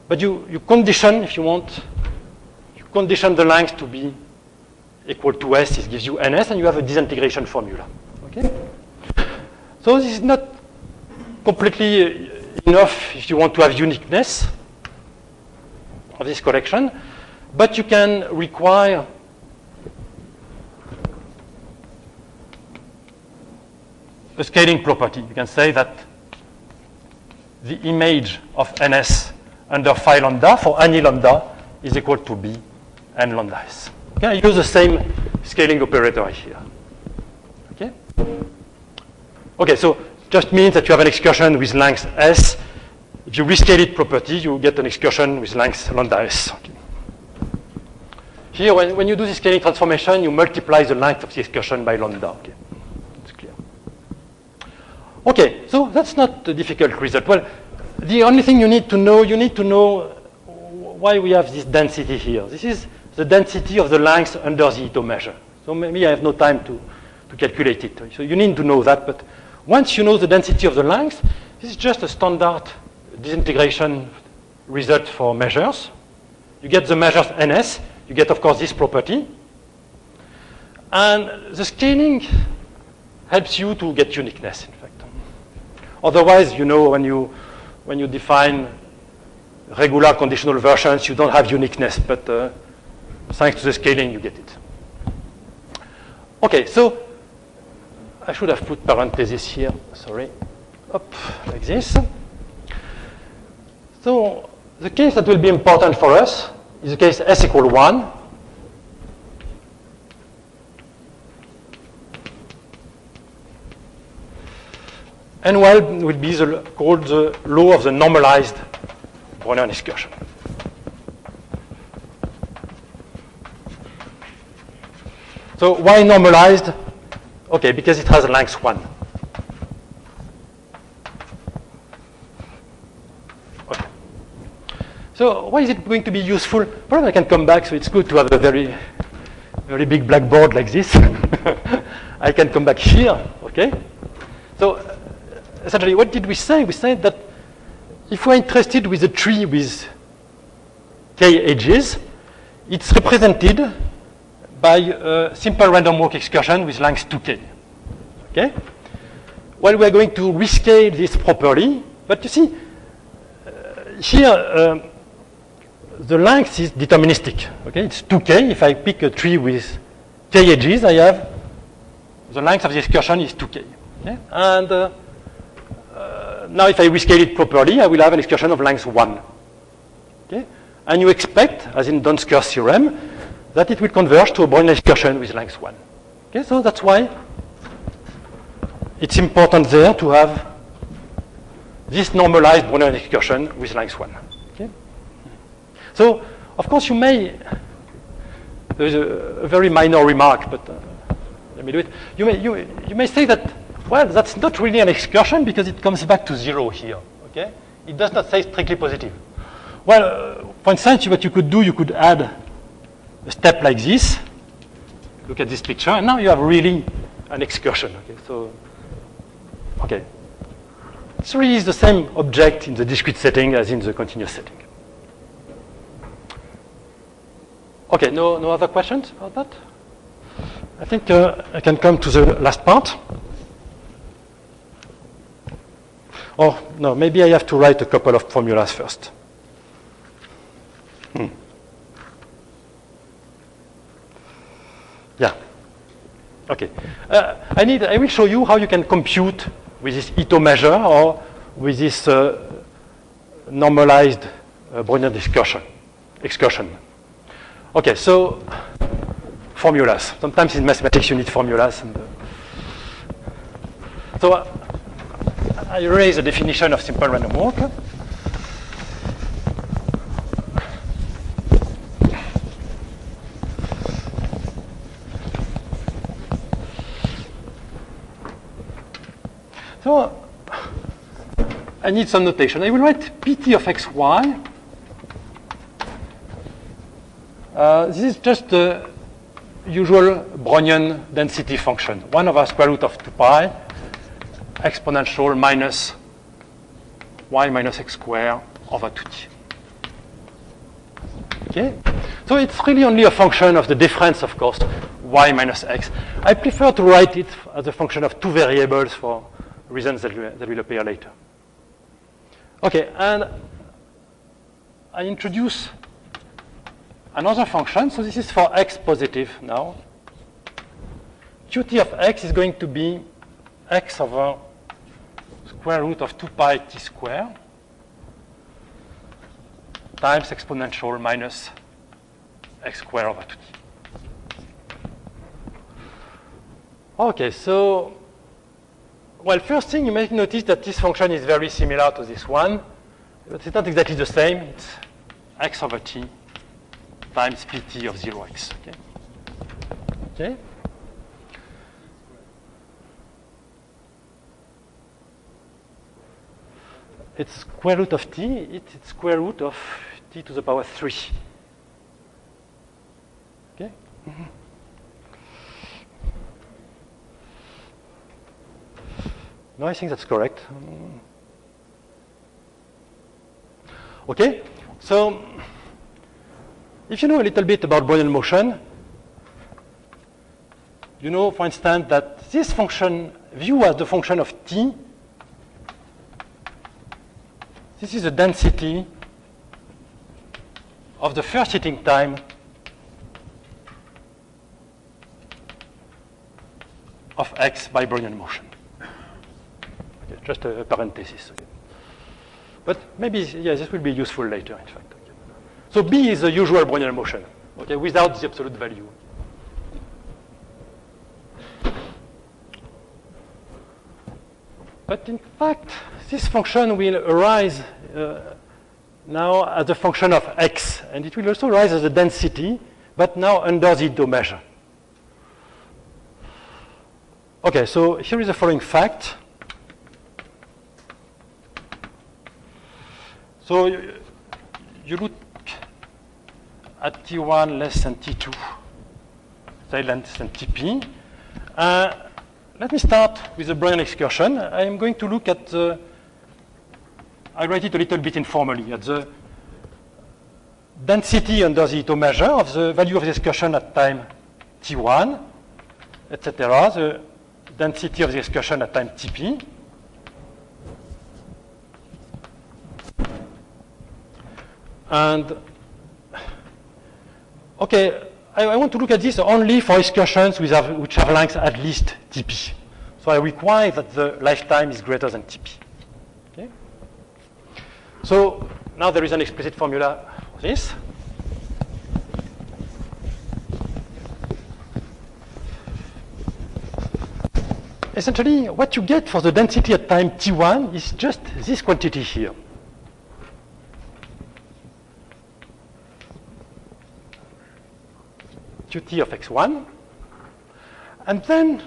but you condition, if you want, you condition the length to be equal to s. This gives you ns, and you have a disintegration formula. Okay, so this is not completely enough if you want to have uniqueness of this collection, but you can require a scaling property. You can say that the image of ns under phi lambda for any lambda is equal to b n lambda s. Okay, I use the same scaling operator here. Okay. Okay, so just means that you have an excursion with length s. If you rescale it property, you get an excursion with length lambda s. Okay. Here, when you do the scaling transformation, you multiply the length of the excursion by lambda. Okay. It's clear. Okay, so that's not a difficult result. Well, the only thing you need to know why we have this density here. This is the density of the length under the Ito measure. So maybe I have no time to calculate it. So you need to know that, but once you know the density of the length, this is just a standard disintegration result for measures. You get the measures ns, you get, of course, this property. And the scaling helps you to get uniqueness, in fact. Otherwise, you know, when you define regular conditional versions, you don't have uniqueness, but thanks to the scaling, you get it. Okay, so I should have put parentheses here, sorry. Up, like this. So the case that will be important for us is the case s equal 1. And well will be called the law of the normalized Brownian excursion. So why normalized? Okay, because it has a length 1. Okay. So why is it going to be useful? Probably I can come back, so it's good to have a very, very big blackboard like this. I can come back here, okay? So essentially, what did we say? We said that if we're interested with a tree with k edges, it's represented by a simple random walk excursion with length 2k. Okay? Well, we're going to rescale this properly, but you see, here the length is deterministic. Okay? It's 2k. If I pick a tree with k edges, I have the length of the excursion is 2k. Okay? And now if I rescale it properly, I will have an excursion of length 1. Okay? And you expect, as in Donskoy's theorem, that it will converge to a Brownian excursion with length 1. Okay? So that's why it's important there to have this normalized Brownian excursion with length 1. Okay? So, of course, you may, there's a very minor remark, but let me do it. You may say that, well, that's not really an excursion because it comes back to 0 here. Okay? It does not say strictly positive. Well, for instance, what you could do, you could add a step like this. Look at this picture, and now you have really an excursion. Okay? So, okay. It's really the same object in the discrete setting as in the continuous setting. Okay, no other questions about that? I think I can come to the last part. Oh, no, maybe I have to write a couple of formulas first. Yeah. Okay. I will show you how you can compute with this Ito measure or with this normalized Brownian excursion. Okay, so formulas. Sometimes in mathematics you need formulas. So I erase the definition of simple random walk. So I need some notation. I will write pt of xy. This is just the usual Brownian density function, 1 over square root of 2 pi exponential minus y minus x squared over 2t. Okay? So it's really only a function of the difference, of course, y minus x. I prefer to write it as a function of 2 variables for reasons that will appear later. Okay, and I introduce another function. So this is for x positive now. Qt of x is going to be x over square root of 2 pi t squared times exponential minus x squared over 2t. Okay, so, well, first thing you may notice that this function is very similar to this one, but it's not exactly the same. It's x over t times pt of 0x. Okay? Okay? It's square root of t, it's square root of t to the power 3. Okay? No, I think that's correct. Okay, so if you know a little bit about Brownian motion, you know, for instance, that this function, view as the function of t, this is the density of the first heating time of x by Brownian motion. Okay, just a parenthesis. Okay. But maybe, yeah, this will be useful later, in fact. Okay. So B is the usual Brownian motion, okay, without the absolute value. But in fact, this function will arise now as a function of x, and it will also rise as a density, but now under the Dau measure. Okay, so here is the following fact. So you look at T1 less than T2, less than TP. Let me start with the Brownian excursion. I am going to look at the, I write it a little bit informally, at the density under the Dau measure of the value of the excursion at time T1, etc., the density of the excursion at time Tp. And, okay, I want to look at this only for excursions which have lengths at least Tp. So I require that the lifetime is greater than Tp. Okay? So now there is an explicit formula for this. Essentially, what you get for the density at time T1 is just this quantity here. Qt of x1. And then,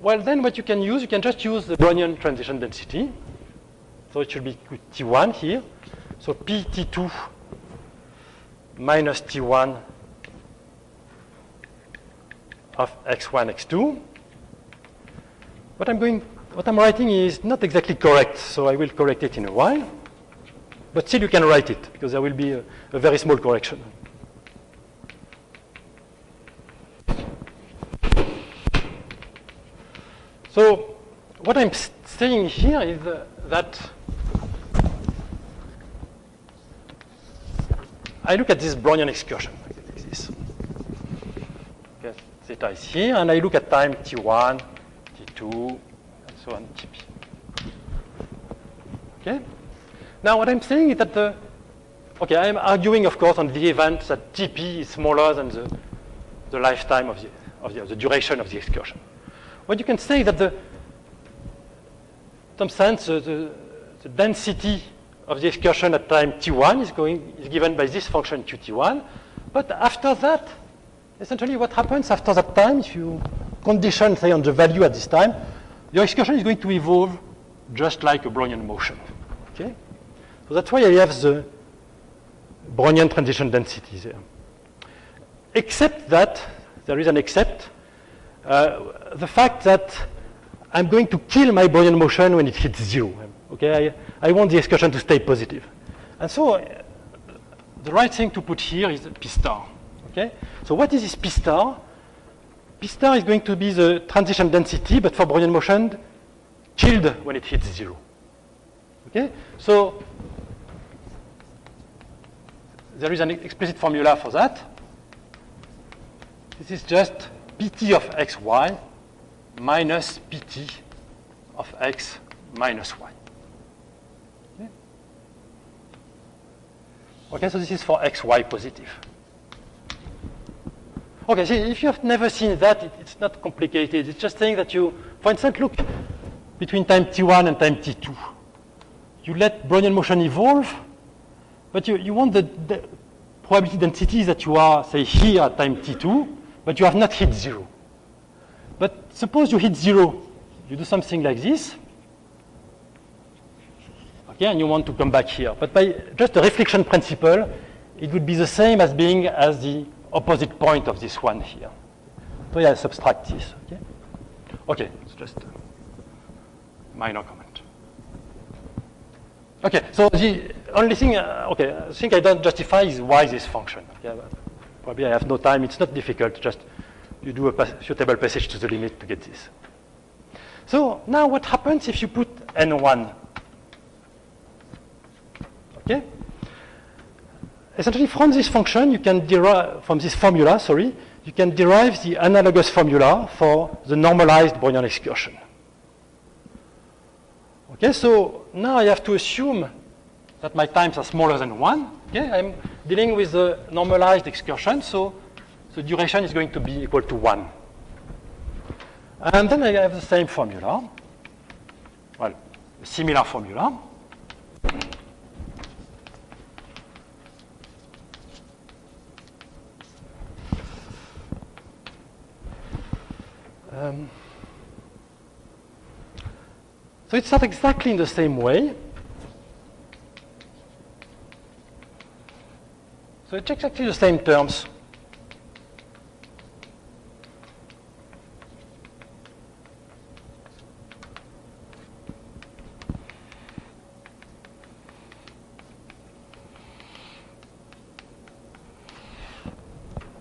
well, then what you can use, you can just use the Brownian transition density. So it should be T1 here. So Pt2 minus T1 of x1, x2. What I'm writing is not exactly correct, so I will correct it in a while. But still you can write it, because there will be a very small correction. So what I'm saying here is that I look at this Brownian excursion like this. Okay, theta is here, and I look at time T1, T2, and so on, Tp. Okay? Now, what I'm saying is that okay, I'm arguing, of course, on the event that TP is smaller than the lifetime of the duration of the excursion. What you can say that in some sense, the density of the excursion at time t1 is given by this function qt1. But after that, essentially what happens after that time, if you condition, say, on the value at this time, your excursion is going to evolve just like a Brownian motion. Okay? So that's why I have the Brownian transition density there. Except that, there is an except, the fact that I'm going to kill my Brownian motion when it hits 0. Okay, I want the excursion to stay positive. And so the right thing to put here is P star. Okay? So what is this P star? P star is going to be the transition density, but for Brownian motion, killed when it hits 0. Okay? So there is an explicit formula for that. This is just pt of xy minus pt of x minus y. Okay, so this is for xy positive. Okay, see, if you have never seen that, it's not complicated. It's just saying that you, for instance, look, between time t1 and time t2, you let Brownian motion evolve, but you want the probability densities that you are, say, here at time t2, but you have not hit 0. But suppose you hit 0, you do something like this, okay, and you want to come back here. But by just a reflection principle, it would be the same as being as the opposite point of this one here. So yeah, subtract this, okay? Okay, it's just a minor comment. Okay, so the only thing, okay, I think I don't justify is why this function. Okay, probably I have no time, it's not difficult, just you do a suitable passage to the limit to get this. So now what happens if you put n1? Okay? Essentially, from this function, you can derive, from this formula, sorry, you can derive the analogous formula for the normalized Brownian excursion. Okay, so now I have to assume that my times are smaller than 1. Okay, I'm dealing with the normalized excursion, so the duration is going to be equal to 1. And then I have the same formula, well, a similar formula. So it's not exactly in the same way. So it's exactly the same terms.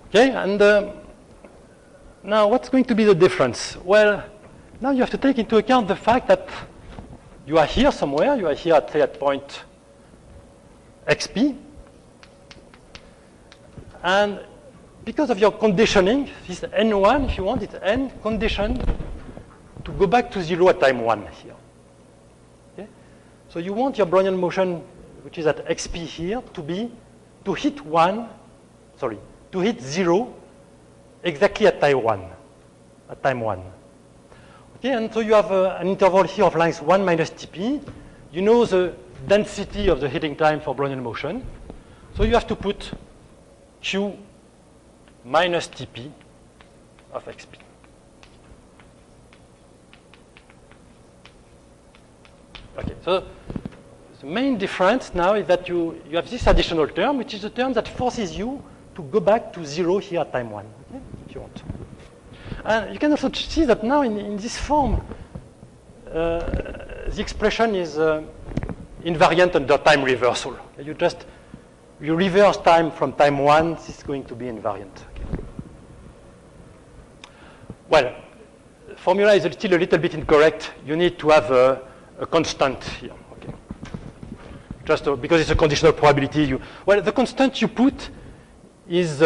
Okay, and now what's going to be the difference? Well, now you have to take into account the fact that you are here somewhere, you are here at, say, at point xp, and because of your conditioning, this n1, if you want, it's n conditioned to go back to 0 at time 1 here. Okay? So you want your Brownian motion, which is at xp here, to hit 0 exactly at time 1. Okay, and so you have an interval here of length 1 minus Tp. You know the density of the hitting time for Brownian motion. So you have to put Q minus Tp of xp. Okay, so the main difference now is that you have this additional term, which is a term that forces you to go back to 0 here at time 1, okay, if you want. And you can also see that now in this form, the expression is invariant under time reversal. You reverse time from time 1, this is going to be invariant. Okay. Well, the formula is still a little bit incorrect. You need to have a constant here. Okay. Just because it's a conditional probability. Well, the constant you put is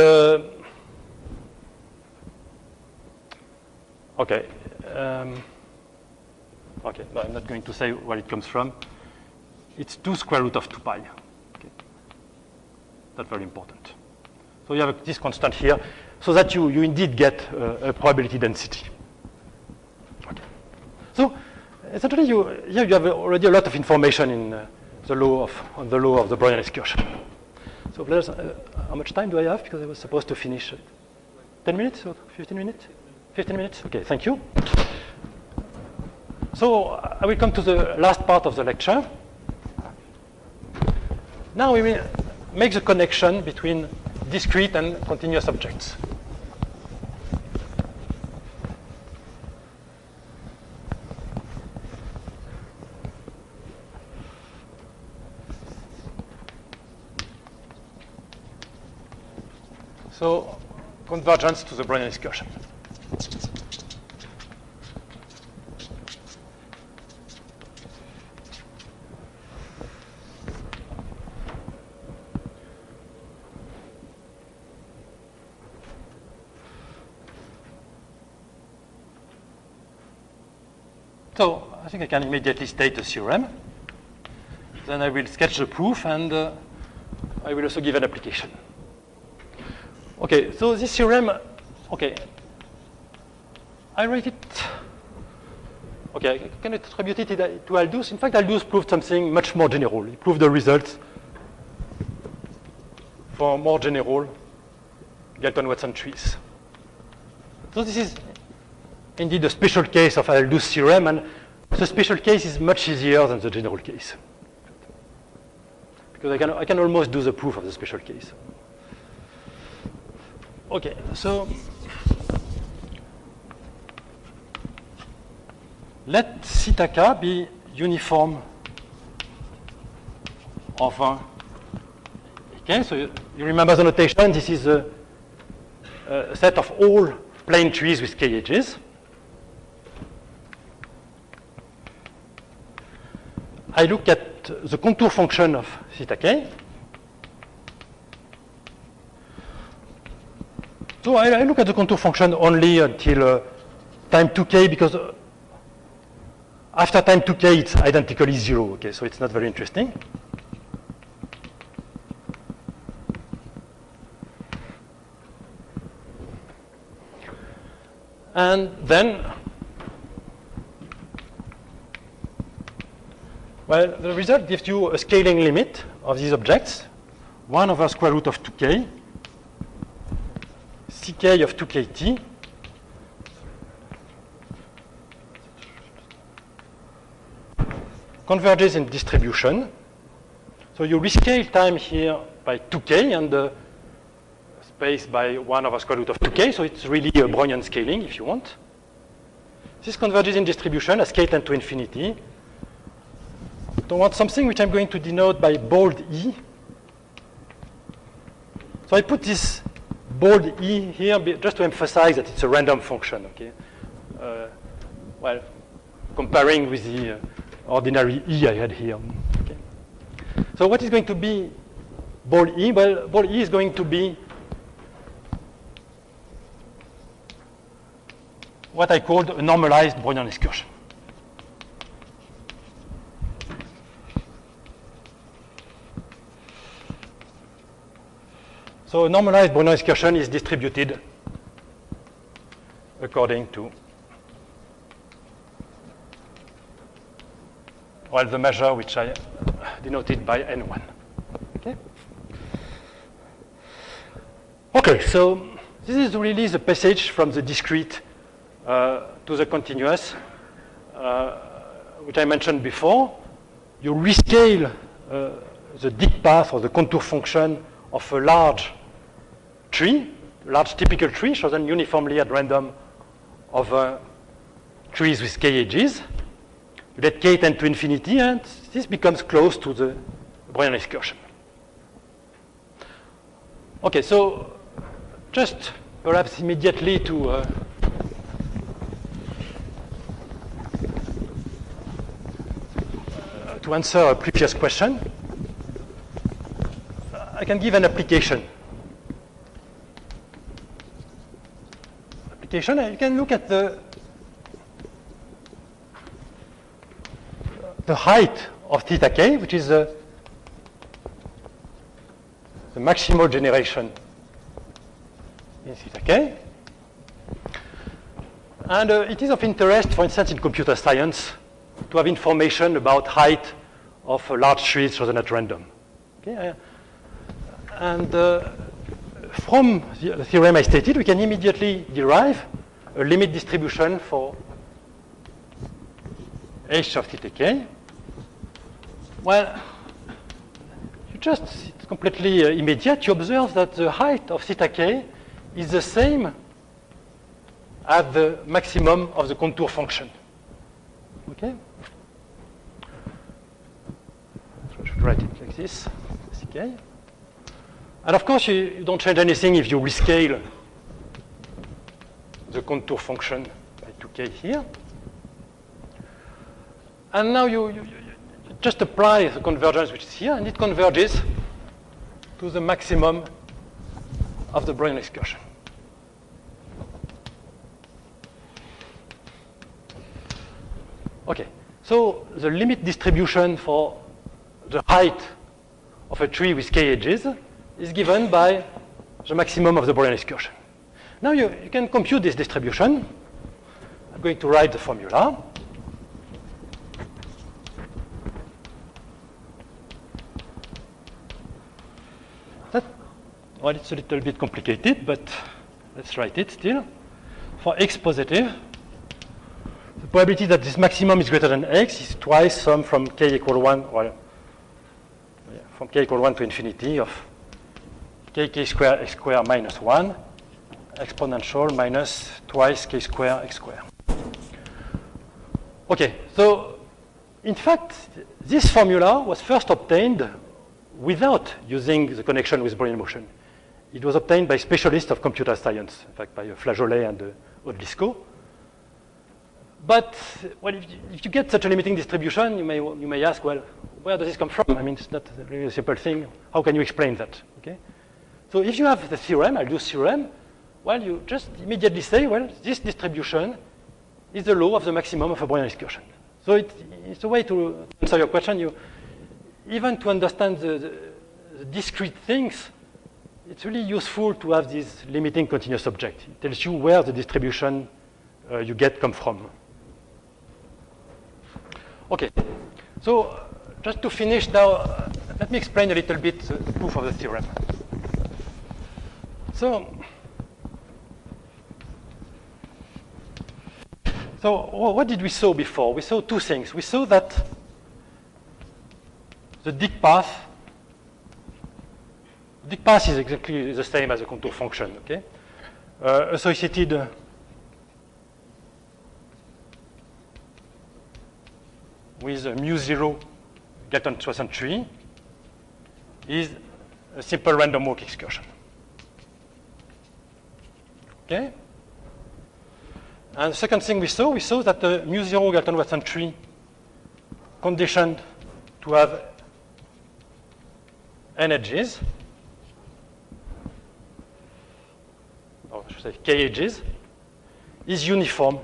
okay. Okay, no, I'm not going to say where it comes from. it's 2 square root of 2 pi. Okay. That's very important. So you have this constant here, so that you indeed get a probability density. Okay. So essentially, here you have already a lot of information in the law of the Brownian excursion. So how much time do I have? Because I was supposed to finish 10 minutes or 15 minutes? 15 minutes? Okay, thank you. So I will come to the last part of the lecture. Now we will make the connection between discrete and continuous objects. So, convergence to the Brownian excursion. So, I think I can immediately state the theorem. Then I will sketch the proof, and I will also give an application. Okay, so this theorem, okay, I write it, okay, I can attribute it to Aldous. In fact, Aldous proved something much more general. He proved the results for more general Galton-Watson trees. So this is indeed a special case of Aldous theorem, and the special case is much easier than the general case. Because I can almost do the proof of the special case. Okay, so let theta k be uniform over okay, so you remember the notation. This is a set of all plane trees with k edges. I look at the contour function of theta k. So I look at the contour function only until time 2k, because after time 2k it's identically 0. Okay, so it's not very interesting. And then, well, the result gives you a scaling limit of these objects, 1 over square root of 2k, ck of 2kt, converges in distribution. So you rescale time here by 2k and the space by 1 over square root of 2k, so it's really a Brownian scaling if you want. This converges in distribution as k tends to infinity. So I want something which I'm going to denote by bold E. So I put this bold E here just to emphasize that it's a random function, okay? Well, comparing with the ordinary E I had here. Okay. So what is going to be bold E? Well, bold E is going to be what I called a normalized Brownian excursion. So a normalized Brownian excursion is distributed according to, well, the measure which I denoted by N1. Okay? Okay, so this is really the passage from the discrete to the continuous, which I mentioned before. You rescale the dict path or the contour function of a large tree, large typical tree chosen uniformly at random over trees with k edges. You let k tend to infinity, and this becomes close to the Brownian excursion. Okay, so just perhaps immediately to answer a previous question, I can give an application. You can look at the height of theta k, which is the maximal generation in theta k. And it is of interest, for instance, in computer science, to have information about height of large trees chosen at random. Okay? And from the theorem I stated, we can immediately derive a limit distribution for h of theta k. Well, it's completely immediate. You observe that the height of theta k is the same at the maximum of the contour function. Okay? So I should write it like this, ck. And of course, you don't change anything if you rescale the contour function by 2k here. And now you just apply the convergence which is here, and it converges to the maximum of the Brownian excursion. Okay, so the limit distribution for the height of a tree with k edges is given by the maximum of the Brownian excursion. Now you can compute this distribution. I'm going to write the formula. Well, it's a little bit complicated, but let's write it still. For x positive, the probability that this maximum is greater than x is twice sum from k equal 1, well, from k equal 1 to infinity of k square x square minus 1 exponential minus twice k square x square. Okay, so in fact, this formula was first obtained without using the connection with Brownian motion. It was obtained by specialists of computer science, in fact, by Flageolet and Odlyzko. But well, if you get such a limiting distribution, you may ask, well, where does this come from? I mean, it's not really a simple thing. How can you explain that? Okay. So if you have the theorem, Aldous theorem, well, you just immediately say, well, this distribution is the law of the maximum of a Brownian excursion. So it's a way to answer your question. Even to understand the discrete things, it's really useful to have this limiting continuous object. It tells you where the distribution you get come from. Okay, so just to finish now, let me explain a little bit the proof of the theorem. So what did we saw before? We saw two things. We saw that the Dicke path is exactly the same as a contour function, okay? Associated with mu0 Galton-Swassant tree is a simple random walk excursion. Okay? And the second thing we saw that the mu0 Galton-Watson tree conditioned to have n edges, or I should say k edges, is uniform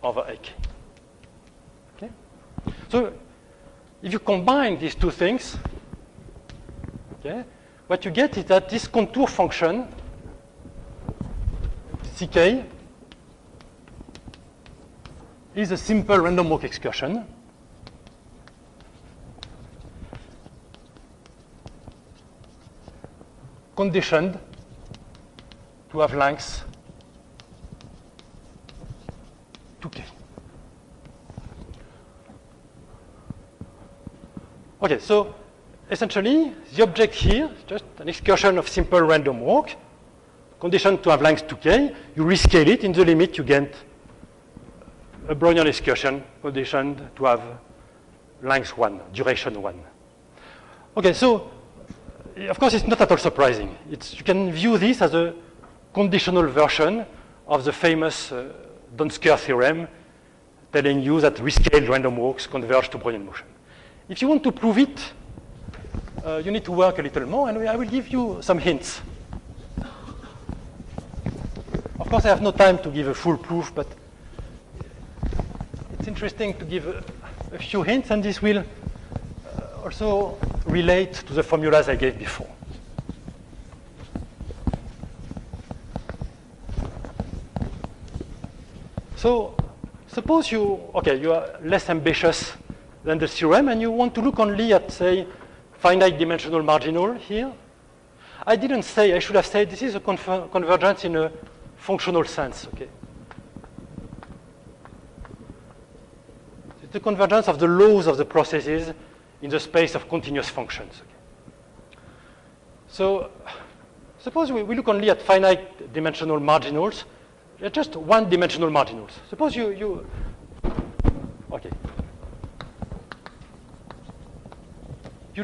over ak. Okay? So if you combine these two things, okay, what you get is that this contour function, ck, is a simple random walk excursion conditioned to have length 2k. Okay, so essentially, the object here is just an excursion of simple random walk, conditioned to have length 2k. You rescale it. In the limit, you get a Brownian excursion conditioned to have length 1, duration 1. Okay, so of course, it's not at all surprising. You can view this as a conditional version of the famous Donsker theorem telling you that rescaled random walks converge to Brownian motion. If you want to prove it, you need to work a little more, and I will give you some hints. Of course, I have no time to give a full proof, but it's interesting to give a few hints, and this will also relate to the formulas I gave before. So suppose you are less ambitious than the theorem, and you want to look only at, say, finite dimensional marginal here. I didn't say, I should have said, this is a convergence in a functional sense, okay? It's the convergence of the laws of the processes in the space of continuous functions. Okay? So suppose we look only at finite dimensional marginals. They're just one-dimensional marginals. Suppose you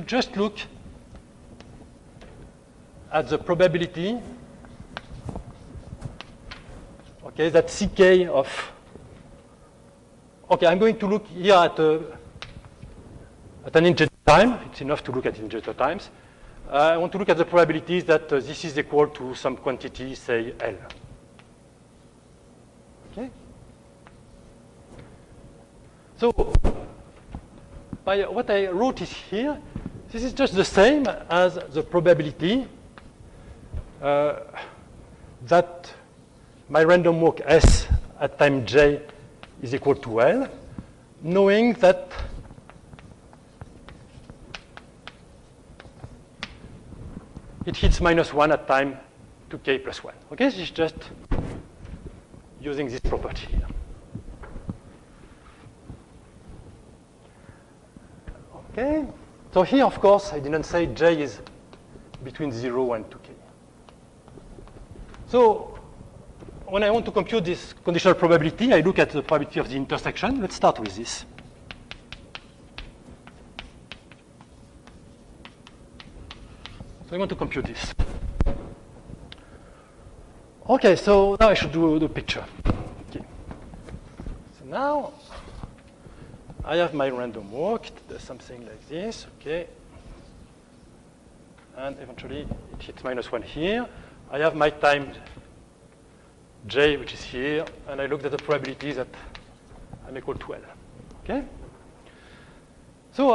just look at the probability, okay, that Ck of, okay, I'm going to look here at an integer time. It's enough to look at integer times. I want to look at the probabilities that this is equal to some quantity, say L. Okay? So what I wrote is here, this is just the same as the probability that my random walk S at time j is equal to L, knowing that it hits -1 at time 2k plus 1. Okay, this is just using this property here. Okay, so here, of course, I didn't say j is between 0 and 2k. So when I want to compute this conditional probability, I look at the probability of the intersection. Let's start with this. So I want to compute this. Okay, so now I should do the picture. Okay. So now I have my random walk. It does something like this, okay. And eventually it hits -1 here. I have my time j, which is here, and I looked at the probability that I'm equal to L. Okay? So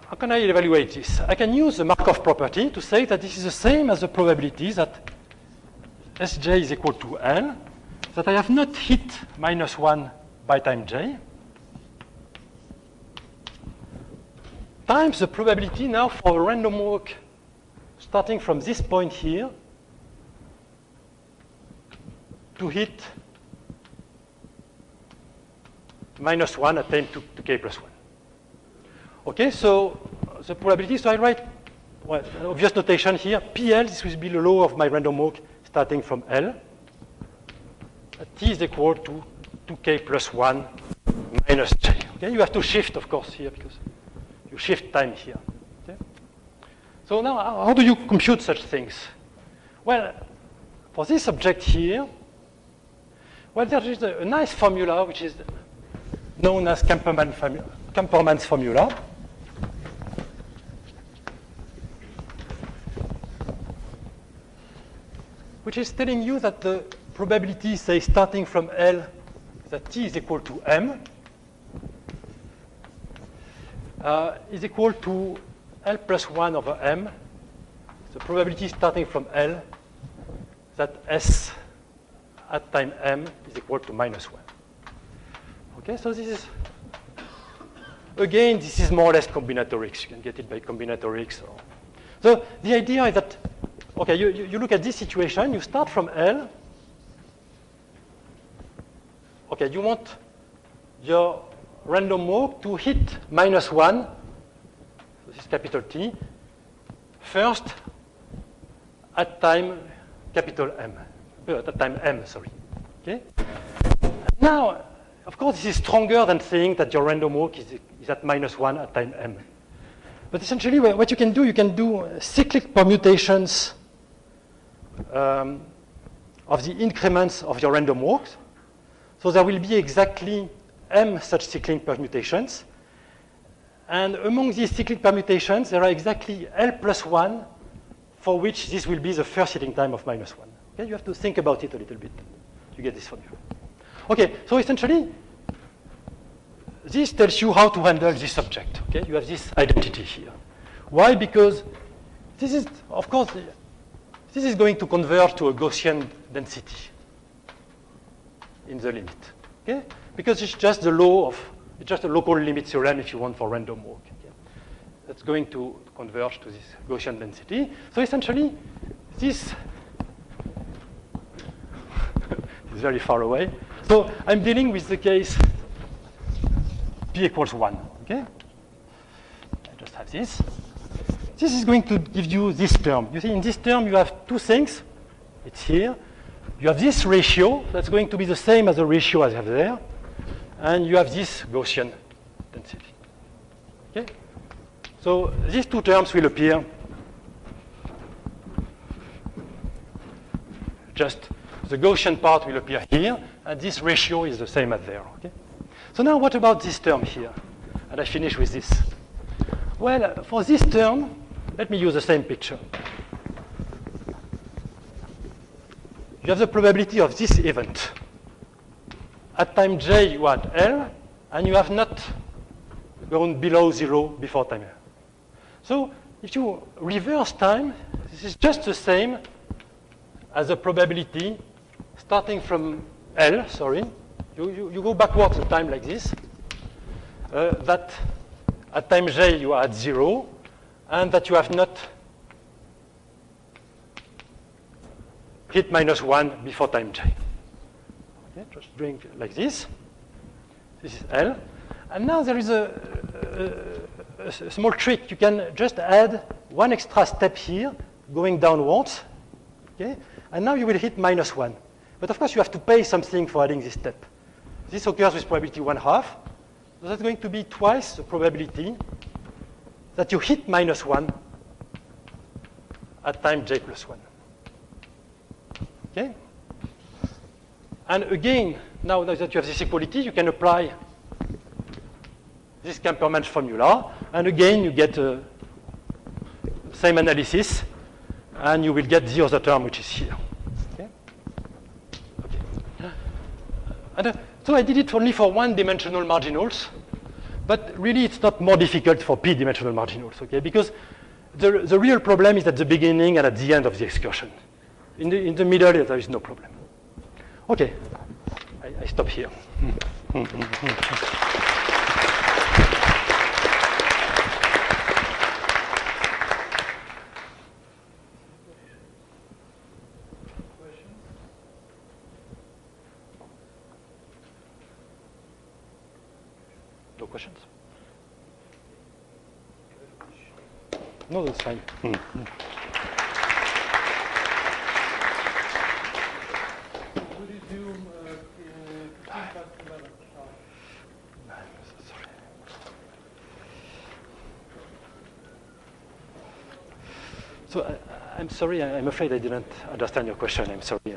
how can I evaluate this? I can use the Markov property to say that this is the same as the probability that Sj is equal to L, that I have not hit -1 by time j, times the probability now for a random walk starting from this point here to hit -1 at time 2k plus 1. Okay, so the probability, so I write, well, an obvious notation here. PL, this will be the law of my random walk starting from L. T is equal to 2k plus 1 minus j. Okay, you have to shift, of course, here because you shift time here. Okay? So now, how do you compute such things? Well, for this object here, well, there is a nice formula which is known as Camperman's formula. Which is telling you that the probability, say, starting from L, that T is equal to M, is equal to L plus 1 over M. The probability starting from L that S at time M is equal to -1. Okay, so this is, again, this is more or less combinatorics. You can get it by combinatorics. So the idea is that, okay, you look at this situation, you start from L. Okay, you want your random walk to hit -1, this is capital T, first at time capital M, at time M, sorry. Okay? Now, of course, this is stronger than saying that your random walk is at -1 at time M. But essentially, what you can do cyclic permutations of the increments of your random walks. So there will be exactly M such cyclic permutations. And among these cyclic permutations, there are exactly L plus 1 for which this will be the first hitting time of -1. Okay, you have to think about it a little bit to get this formula. Okay, so essentially, this tells you how to handle this object. Okay, you have this identity here. Why? Because this is, of course, this is going to converge to a Gaussian density in the limit. Okay, because it's just the law of, it's just a local limit theorem if you want for random walk. Okay? That's going to converge to this Gaussian density. So essentially, this is very far away. So I'm dealing with the case p equals 1. Okay? I just have this. This is going to give you this term. You see, in this term, you have two things. It's here. You have this ratio. That's going to be the same as the ratio I have there. And you have this Gaussian density. Okay? So these two terms will appear just the Gaussian part will appear here, and this ratio is the same as there. Okay? So now what about this term here? And I finish with this. Well, for this term, let me use the same picture. You have the probability of this event. At time j, you are at L, and you have not gone below 0 before time L. So if you reverse time, this is just the same as the probability starting from L, sorry. You go backwards in time like this, that at time j you are at 0, and that you have not hit -1 before time j. Okay, just doing like this. This is L. And now there is a small trick. You can just add one extra step here, going downwards. Okay? And now you will hit -1. But of course, you have to pay something for adding this step. This occurs with probability 1/2. So that's going to be twice the probability that you hit -1 at time j plus 1. Okay? And again, now that you have this equality, you can apply this Kemperman formula. And again, you get the same analysis. And you will get the other term, which is here. Okay? Okay. And, so I did it only for one-dimensional marginals. But really, it's not more difficult for p-dimensional marginals. Okay? Because the real problem is at the beginning and at the end of the excursion. In the middle, there is no problem. Okay, I stop here. No questions? No, that's fine. So I'm sorry, I'm afraid I didn't understand your question. I'm sorry.